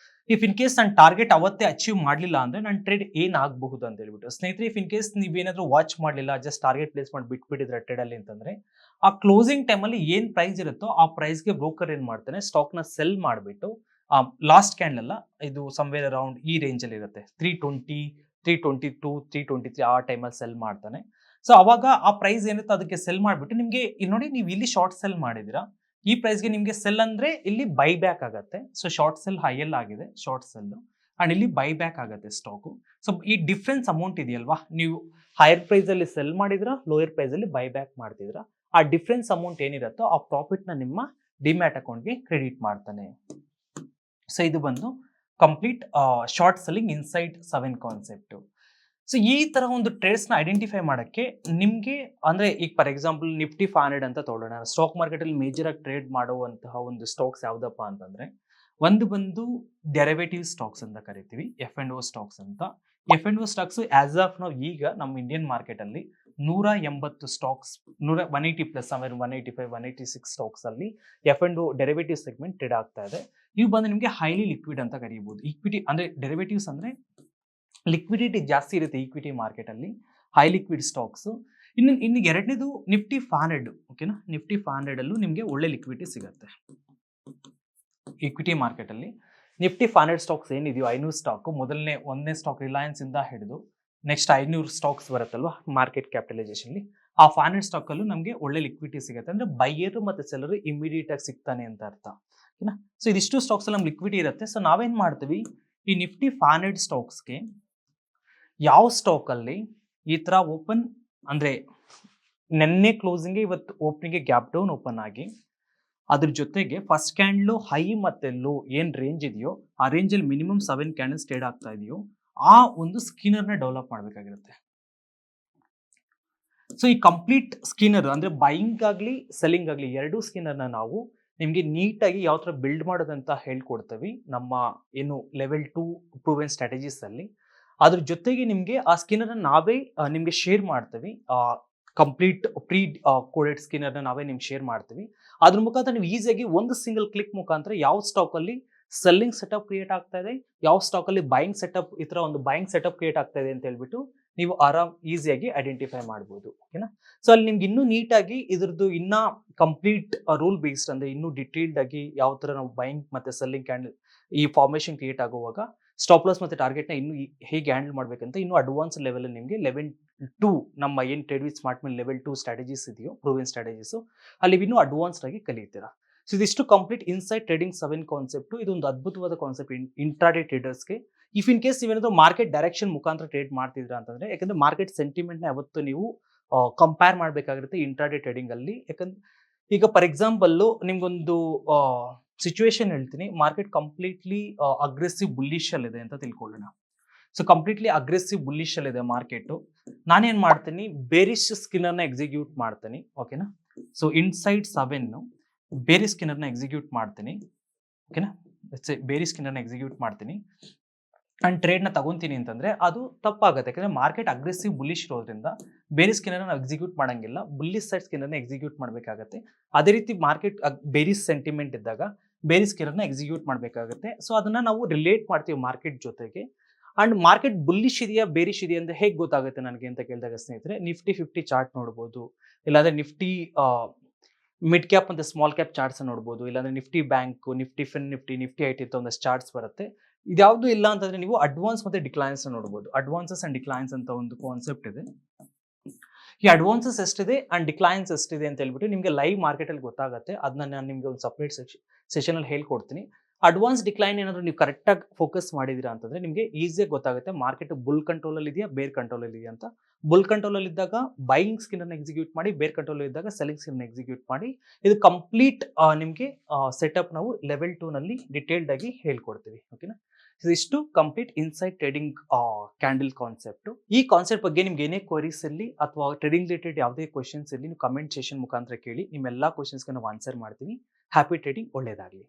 ಇಫ್ ಇನ್ ಕೇಸ್ ನಾನು ಟಾರ್ಗೆಟ್ ಅವತ್ತೇ ಅಚೀವ್ ಮಾಡಲಿಲ್ಲ ಅಂದರೆ ನನ್ನ ಟ್ರೇಡ್ ಏನಾಗಬಹುದು ಅಂತ ಹೇಳ್ಬಿಟ್ಟು. ಸ್ನೇಹಿತರೆ, ಇಫ್ ಇನ್ ಕೇಸ್ ನೀವೇನಾದರೂ ವಾಚ್ ಮಾಡಲಿಲ್ಲ, ಜಸ್ಟ್ ಟಾರ್ಗೆಟ್ ಪ್ಲೇಸ್ ಮಾಡಿ ಬಿಟ್ಬಿಟ್ಟಿದ್ರೆ ಟ್ರೇಡಲ್ಲಿ ಅಂತಂದರೆ, ಆ ಕ್ಲೋಸಿಂಗ್ ಟೈಮಲ್ಲಿ ಏನು ಪ್ರೈಸ್ ಇರುತ್ತೋ ಆ ಪ್ರೈಸ್ಗೆ ಬ್ರೋಕರ್ ಏನು ಮಾಡ್ತಾನೆ, ಸ್ಟಾಕ್ನ ಸೆಲ್ ಮಾಡಿಬಿಟ್ಟು ಲಾಸ್ಟ್ ಕ್ಯಾಂಡಲ್ ಅಲ್ಲ, ಇದು ಸಮ್ವೇರ್ ಅರೌಂಡ್ ಈ ರೇಂಜಲ್ಲಿ ಇರುತ್ತೆ, 320, 322, 323 ಆ ಟೈಮಲ್ಲಿ ಸೆಲ್ ಮಾಡ್ತಾನೆ. ಸೊ ಅವಾಗ ಆ ಪ್ರೈಸ್ ಏನಿರುತ್ತೆ ಅದಕ್ಕೆ ಸೆಲ್ ಮಾಡಿಬಿಟ್ಟು ನಿಮಗೆ ಇಲ್ಲಿ ನೋಡಿ, ನೀವು ಇಲ್ಲಿ ಶಾರ್ಟ್ ಸೆಲ್ ಮಾಡಿದ್ದೀರಾ, ಈ ಪ್ರೈಸ್ಗೆ ನಿಮಗೆ ಸೆಲ್ ಅಂದರೆ ಇಲ್ಲಿ ಬೈ ಬ್ಯಾಕ್ ಆಗುತ್ತೆ. ಸೊ ಶಾರ್ಟ್ ಸೆಲ್ ಹೈಯೆಲ್ಲ ಆಗಿದೆ, ಶಾರ್ಟ್ ಸೆಲ್ಲು ಆ್ಯಂಡ್ ಇಲ್ಲಿ ಬೈ ಬ್ಯಾಕ್ ಆಗುತ್ತೆ ಸ್ಟಾಕು. ಸೊ ಈ ಡಿಫ್ರೆನ್ಸ್ ಅಮೌಂಟ್ ಇದೆಯಲ್ವಾ, ನೀವು ಹೈಯರ್ ಪ್ರೈಸಲ್ಲಿ ಸೆಲ್ ಮಾಡಿದ್ರಾ, ಲೋಯರ್ ಪ್ರೈಸಲ್ಲಿ ಬೈ ಬ್ಯಾಕ್ ಮಾಡ್ತಿದ್ರಾ, ಆ ಡಿಫ್ರೆನ್ಸ್ ಅಮೌಂಟ್ ಏನಿರುತ್ತೋ ಆ ಪ್ರಾಫಿಟ್ನ ನಿಮ್ಮ ಡಿಮ್ಯಾಟ್ ಅಕೌಂಟ್ಗೆ ಕ್ರೆಡಿಟ್ ಮಾಡ್ತಾನೆ. ಸೊ ಇದು ಬಂದು complete short selling inside 7 concept. So ಈ ಥರ ಒಂದು ಟ್ರೇಡ್ಸ್ನ ಐಡೆಂಟಿಫೈ ಮಾಡೋಕ್ಕೆ ನಿಮಗೆ ಅಂದರೆ ಈಗ ಫಾರ್ ಎಕ್ಸಾಂಪಲ್ ನಿಫ್ಟಿ 500 ಅಂತ ತೊಗೊಳ್ಳೋಣ. ಸ್ಟಾಕ್ ಮಾರ್ಕೆಟಲ್ಲಿ ಮೇಜರಾಗಿ ಟ್ರೇಡ್ ಮಾಡುವಂತಹ ಒಂದು ಸ್ಟಾಕ್ಸ್ ಯಾವುದಪ್ಪ ಅಂತಂದರೆ, ಒಂದು ಬಂದು ಡೆರಿವೇಟಿವ್ ಸ್ಟಾಕ್ಸ್ ಅಂತ ಕರಿತೀವಿ, F&O ಸ್ಟಾಕ್ಸ್ ಅಂತ. F&O ಸ್ಟಾಕ್ಸ್ ಆಸ್ ಆಫ್ ನಾವು ಈಗ ನಮ್ಮ ಇಂಡಿಯನ್ ಮಾರ್ಕೆಟಲ್ಲಿ 180 stocks, 180 plus, 185, 186 ಸ್ಟಾಕ್ಸಲ್ಲಿ F&O derivative segment trade ಆಗ್ತಾ ಇದೆ. ಇವು ಬಂದು ನಿಮಗೆ ಹೈಲಿ ಲಿಕ್ವಿಡ್ ಅಂತ ಕರೀಬೋದು. ಈಕ್ವಿಟಿ ಅಂದರೆ ಡೆರಿವೇಟಿವ್ಸ್ ಅಂದರೆ ಲಿಕ್ವಿಡಿಟಿ ಜಾಸ್ತಿ ಇರುತ್ತೆ ಈಕ್ವಿಟಿ ಮಾರ್ಕೆಟಲ್ಲಿ, ಹೈ ಲಿಕ್ವಿಡ್ ಸ್ಟಾಕ್ಸು. ಇನ್ನು ಎರಡನೇದು ನಿಫ್ಟಿ 500, ಓಕೆನಾ. ನಿಫ್ಟಿ 500 ನಿಮಗೆ ಒಳ್ಳೆ ಲಿಕ್ವಿಡಿಟಿ ಸಿಗುತ್ತೆ ಈಕ್ವಿಟಿ ಮಾರ್ಕೆಟಲ್ಲಿ. ನಿಫ್ಟಿ 500 ಸ್ಟಾಕ್ಸ್ ಏನಿದೆಯೋ 500 ಸ್ಟಾಕು, ಒಂದನೇ ಸ್ಟಾಕ್ ರಿಲಯನ್ಸ್ ಇಂದ ಹಿಡಿದು ನೆಕ್ಸ್ಟ್ 500 ಸ್ಟಾಕ್ಸ್ ಬರುತ್ತಲ್ವ ಮಾರ್ಕೆಟ್ ಕ್ಯಾಪಿಟಲೈಸೇಷನ್ಲಿ, ಆ 500 ಸ್ಟಾಕಲ್ಲೂ ನಮಗೆ ಒಳ್ಳೆ ಲಿಕ್ವಿಡಿಟಿ ಸಿಗುತ್ತೆ. ಅಂದರೆ ಬೈಯರು ಮತ್ತು ಸೆಲ್ಲರು ಇಮಿಡಿಯೇಟ್ ಆಗಿ ಸಿಗ್ತಾನೆ ಅಂತ ಅರ್ಥ, ಓಕೆನಾ. ಸೊ ಇದಿಷ್ಟು ಸ್ಟಾಕ್ಸ್ ಅಲ್ಲಿ ನಮ್ಗೆ ಲಿಕ್ವಿಡಿಟಿ ಇರುತ್ತೆ. ಸೊ ನಾವೇನು ಮಾಡ್ತೀವಿ, ಈ ನಿಫ್ಟಿ 500 ಸ್ಟಾಕ್ಸ್ಗೆ ಯಾವ ಸ್ಟಾಕಲ್ಲಿ ಈ ಥರ ಓಪನ್ ಅಂದರೆ ನೆನ್ನೆ ಕ್ಲೋಸಿಂಗ್ಗೆ ಇವತ್ತು ಓಪನಿಂಗ್ಗೆ ಗ್ಯಾಪ್ ಡೌನ್ ಓಪನ್ ಆಗಿ ಅದ್ರ ಜೊತೆಗೆ ಫಸ್ಟ್ ಕ್ಯಾಂಡಲು ಹೈ ಮತ್ತು ಲೋ ಏನು ರೇಂಜ್ ಇದೆಯೋ ಆ ರೇಂಜಲ್ಲಿ ಮಿನಿಮಮ್ 7 ಕ್ಯಾಂಡಲ್ಸ್ ಟ್ರೇಡ್ ಆಗ್ತಾ ಇದೆಯೋ ಆ ಒಂದು ಸ್ಕೀನರ್ನ ಡೆವಲಪ್ ಮಾಡಬೇಕಾಗಿರುತ್ತೆ. ಸೊ ಈ ಕಂಪ್ಲೀಟ್ ಸ್ಕೀನರ್ ಅಂದರೆ ಬೈಯಿಂಗ್ ಆಗಲಿ ಸೆಲ್ಲಿಂಗ್ ಆಗಲಿ ಎರಡೂ ಸ್ಕೀನರ್ನ ನಾವು ನಿಮಗೆ ನೀಟಾಗಿ ಯಾವ ಥರ ಬಿಲ್ಡ್ ಮಾಡೋದಂತ ಹೇಳ್ಕೊಡ್ತೀವಿ ನಮ್ಮ ಏನು ಲೆವೆಲ್ 2 ಪ್ರೂವೆನ್ ಸ್ಟ್ರಾಟಜೀಸಲ್ಲಿ. ಅದ್ರ ಜೊತೆಗೆ ನಿಮಗೆ ಆ ಸ್ಕಿನ್ನರ್ನ ನಾವೇ ನಿಮಗೆ ಶೇರ್ ಮಾಡ್ತೀವಿ, ಕಂಪ್ಲೀಟ್ ಪ್ರೀ ಕೋಡೆಡ್ ಸ್ಕಿನ್ನರ್ನ ನಾವೇ ನಿಮ್ಗೆ ಶೇರ್ ಮಾಡ್ತೀವಿ. ಅದ್ರ ಮುಖಾಂತರ ನೀವು ಈಸಿಯಾಗಿ ಒಂದು ಸಿಂಗಲ್ ಕ್ಲಿಕ್ ಮುಖಾಂತರ ಯಾವ ಸ್ಟಾಕಲ್ಲಿ ಸೆಲ್ಲಿಂಗ್ ಸೆಟಪ್ ಕ್ರಿಯೇಟ್ ಆಗ್ತಾ ಇದೆ, ಯಾವ ಸ್ಟಾಕಲ್ಲಿ ಬೈಯಿಂಗ್ ಸೆಟಪ್, ಈ ಥರ ಒಂದು ಬೈಯಿಂಗ್ ಸೆಟಪ್ ಕ್ರಿಯೇಟ್ ಆಗ್ತಾ ಇದೆ ಅಂತ ಹೇಳ್ಬಿಟ್ಟು ನೀವು ಈಸಿಯಾಗಿ ಐಡೆಂಟಿಫೈ ಮಾಡ್ಬೋದು, ಓಕೆನಾ. ಸೊ ಅಲ್ಲಿ ನಿಮ್ಗೆ ಇನ್ನೂ ನೀಟಾಗಿ ಇದ್ರದ್ದು ಇನ್ನೂ ಕಂಪ್ಲೀಟ್ ರೂಲ್ ಬೇಸ್ಡ್ ಅಂದರೆ ಇನ್ನೂ ಡಿಟೇಲ್ಡ್ ಆಗಿ ಯಾವ ಥರ ನಾವು ಬೈಯಿಂಗ್ ಮತ್ತು ಸೆಲ್ಲಿಂಗ್ ಕ್ಯಾಂಡಲ್ ಈ ಫಾರ್ಮೇಷನ್ ಕ್ರಿಯೇಟ್ ಆಗುವಾಗ ಸ್ಟಾಪ್ ಲಾಸ್ ಮತ್ತು ಟಾರ್ಗೆಟ್ನ ಇನ್ನೂ ಹೇಗೆ ಹ್ಯಾಂಡಲ್ ಮಾಡಬೇಕಂತ ಇನ್ನೂ ಅಡ್ವಾನ್ಸ್ ಲೆವೆಲಲ್ಲಿ ನಿಮಗೆ ಲೆವೆಲ್ 2 ನಮ್ಮ ಏನು ಟ್ರೇಡ್ ವಿತ್ ಸ್ಮಾರ್ಟ್ ಮೇಲೆ ಲೆವೆಲ್ 2 ಸ್ಟ್ರಾಟಜೀಸ್ ಇದೆಯೋ ಪ್ರೂವೆನ್ ಸ್ಟ್ರಾಟಜೀಸು ಅಲ್ಲಿ ಇನ್ನೂ ಅಡ್ವಾನ್ಸ್ಡ್ ಆಗಿ ಕಲಿತೀರಾ. ಸೊ ಇದಿಷ್ಟು ಕಂಪ್ಲೀಟ್ ಇನ್ಸೈಡ್ ಟ್ರೇಡಿಂಗ್ 7 ಕಾನ್ಸೆಪ್ಟು. ಇದೊಂದು ಅದ್ಭುತವಾದ ಕಾನ್ಸೆಪ್ಟ್ ಇಂಟ್ರಾಡೇ ಟ್ರೇಡರ್ಸ್ಗೆ. ಇಫ್ ಇನ್ ಕೇಸ್ ನೀವೇನಾದರೂ ಮಾರ್ಕೆಟ್ ಡೈರೆಕ್ಷನ್ ಮುಖಾಂತರ ಟ್ರೇಡ್ ಮಾಡ್ತಿದ್ದೀರಾ ಅಂತಂದರೆ, ಯಾಕಂದರೆ ಮಾರ್ಕೆಟ್ ಸೆಂಟಿಮೆಂಟ್ನ ಯಾವತ್ತು ನೀವು ಕಂಪೇರ್ ಮಾಡಬೇಕಾಗಿರುತ್ತೆ ಇಂಟ್ರಾಡೇ ಟ್ರೇಡಿಂಗಲ್ಲಿ. ಯಾಕಂದ್ರೆ ಈಗ ಫಾರ್ ಎಕ್ಸಾಂಪಲ್ಲು ನಿಮ್ಗೊಂದು ಸಿಚುವೇಶನ್ ಹೇಳ್ತೀನಿ, ಮಾರ್ಕೆಟ್ ಕಂಪ್ಲೀಟ್ಲಿ ಅಗ್ರೆಸಿವ್ ಬುಲ್ಲಿಶ್ ಅಲ್ಲಿ ಇದೆ ಅಂತ ತಿಳ್ಕೊಳ್ಳೋಣ. ಸೊ ಕಂಪ್ಲೀಟ್ಲಿ ಅಗ್ರೆಸಿವ್ ಬುಲ್ಲಿಶ್ ಅಲ್ಲಿ ಇದೆ ಮಾರ್ಕೆಟ್. ನಾನೇನ್ ಮಾಡ್ತೀನಿ, ಬೇರಿಶ್ ಸ್ಕಿನ್ನರ್ ನ ಎಕ್ಸಿಕ್ಯೂಟ್ ಮಾಡ್ತೀನಿ. ಓಕೆನಾ. ಸೊ ಇನ್ಸೈಡ್ 7 ಬೇರಿಶ್ ಸ್ಕಿನ್ನರ್ ನ ಎಕ್ಸಿಕ್ಯೂಟ್ ಮಾಡ್ತೀನಿ. ಓಕೆನಾ, ಬೇರಿಶ್ ಸ್ಕಿನ್ನರ್ ನ ಎಕ್ಸಿಕ್ಯೂಟ್ ಮಾಡ್ತೀನಿ ಅಂಡ್ ಟ್ರೇಡ್ ನ ತಗೊಂತೀನಿ ಅಂತಂದ್ರೆ ಅದು ತಪ್ಪಾಗುತ್ತೆ. ಯಾಕಂದ್ರೆ ಮಾರ್ಕೆಟ್ ಅಗ್ರೆಸಿವ್ ಬುಲ್ಲಿಶ್ ಇರೋದ್ರಿಂದ ಬೇರಿಶ್ ಸ್ಕಿನ್ನರ್ ನಾವು ಎಕ್ಸಿಕ್ಯೂಟ್ ಮಾಡಂಗಿಲ್ಲ, ಬುಲ್ಲಿಶ್ ಸೈಡ್ ಸ್ಕಿನ್ನರ್ ನ ಎಕ್ಸಿಕ್ಯೂಟ್ ಮಾಡಬೇಕಾಗುತ್ತೆ. ಅದೇ ರೀತಿ ಮಾರ್ಕೆಟ್ ಬೇರಿಶ್ ಸೆಂಟಿಮೆಂಟ್ ಇದ್ದಾಗ ಬೇರಿಶ್ ಸ್ಕಿನ್ನರ್ ನ ಎಕ್ಸಿಕ್ಯೂಟ್ ಮಾಡಬೇಕಾಗುತ್ತೆ. ಸೊ ಅದನ್ನ ನಾವು ರಿಲೇಟ್ ಮಾಡ್ತೀವಿ ಮಾರ್ಕೆಟ್ ಜೊತೆಗೆ. ಅಂಡ್ ಮಾರ್ಕೆಟ್ ಬುಲ್ಲಿಶ್ ಇದೆಯಾ ಬೇರಿಶ್ ಇದೆಯಾ ಅಂತ ಹೇಗೆ ಗೊತ್ತಾಗುತ್ತೆ ನನಗೆ ಅಂತ ಕೇಳಿದಾಗ ಸ್ನೇಹಿತರೆ, ನಿಫ್ಟಿ 50 ಚಾರ್ಟ್ ನೋಡ್ಬೋದು, ಇಲ್ಲಾಂದ್ರೆ ನಿಫ್ಟಿ ಮಿಡ್ ಕ್ಯಾಪ್ ಮತ್ತೆ ಸ್ಮಾಲ್ ಕ್ಯಾಪ್ ಚಾರ್ಟ್ಸ್ ನೋಡ್ಬೋದು, ಇಲ್ಲಾಂದ್ರೆ Nifty bank, Nifty fin Nifty, Nifty IT ಅಂತ ಒಂದಷ್ಟು ಚಾರ್ಟ್ಸ್ ಬರುತ್ತೆ. ಇದ್ಯಾವುದು ಇಲ್ಲ ಅಂತಂದ್ರೆ ನೀವು ಅಡ್ವಾನ್ಸ್ ಮತ್ತೆ ಡಿಕ್ಲೈನ್ಸ್ ನೋಡ್ಬೋದು. ಅಡ್ವಾನ್ಸಸ್ ಅಂಡ್ ಡಿಕ್ಲೈನ್ಸ್ ಅಂತ ಒಂದು ಕಾನ್ಸೆಪ್ಟ್ ಇದೆ. ಈ ಅಡ್ವಾನ್ಸಸ್ ಎಷ್ಟಿದೆ ಅಂಡ್ ಡಿಕ್ಲೈನ್ಸ್ ಎಷ್ಟಿದೆ ಅಂತ ಹೇಳ್ಬಿಟ್ಟು ನಿಮಗೆ ಲೈವ್ ಮಾರ್ಕೆಟ್ ಅಲ್ಲಿ ಗೊತ್ತಾಗುತ್ತೆ. ಅದನ್ನ ನಾನು ನಿಮಗೆ ಒಂದು ಸಪ್ರೇಟ್ ಸೆಷನ್ ಅಲ್ಲಿ ಹೇಳ್ಕೊಡ್ತೀನಿ. ಅಡ್ವಾನ್ಸ್ ಡಿಕ್ಲೈನ್ ಏನಾದ್ರು ನೀವು ಕರೆಕ್ಟ್ ಆಗಿ ಫೋಕಸ್ ಮಾಡಿದೀರಾ ಅಂತಂದ್ರೆ ನಿಮಗೆ ಈಸಿಯಾಗಿ ಗೊತ್ತಾಗುತ್ತೆ ಮಾರ್ಕೆಟ್ ಬುಲ್ ಕಂಟ್ರೋಲ್ ಅಲ್ಲಿ ಇದೆಯಾ ಬೇರ್ ಕಂಟ್ರೋಲ್ ಅಲ್ಲಿ ಇದೆಯಾ ಅಂತ. ಬುಲ್ ಕಂಟ್ರೋಲ್ ಅಲ್ಲಿ ಇದ್ದಾಗ ಬೈಯಿಂಗ್ ಸ್ಕಿನ್ ಅನ್ನು ಎಕ್ಸಿಕ್ಯೂಟ್ ಮಾಡಿ, ಬೇರ್ ಕಂಟ್ರೋಲ್ ಇದ್ದಾಗ ಸೆಲ್ಲಿಂಗ್ ಸ್ಕಿನ್ ಎಕ್ಸಿಕ್ಯೂಟ್ ಮಾಡಿ. ಇದು ಕಂಪ್ಲೀಟ್ ನಿಮಗೆ ಸೆಟಪ್ ನಾವು ಲೆವೆಲ್ 2 ನಲ್ಲಿ ಡಿಟೇಲ್ಡ್ ಆಗಿ ಹೇಳ್ಕೊಡ್ತೀವಿ. ಓಕೆನಾ. ಇದಿಷ್ಟು complete inside trading candle concept. ಈ ಕಾನ್ಸೆಪ್ಟ್ ಬಗ್ಗೆ ನಿಮ್ಗೆ ಏನೇ ಕ್ವರೀಸ್ ಇರಲಿ ಅಥವಾ ಟ್ರೇಡಿಂಗ್ ರಿಲೇಟೆಡ್ ಯಾವುದೇ ಕ್ವಶನ್ಸ್ ಇರಲಿ, ನೀವು ಕಮೆಂಟ್ ಸೆಷನ್ ಮುಖಾಂತರ ಕೇಳಿ. ನಿಮ್ಮೆಲ್ಲಾ ಕ್ವಶನ್ಸ್ಗೆ ನಾವು ಆನ್ಸರ್ ಮಾಡ್ತೀವಿ. ಹ್ಯಾಪಿ ಟ್ರೇಡಿಂಗ್, ಒಳ್ಳೇದಾಗಲಿ.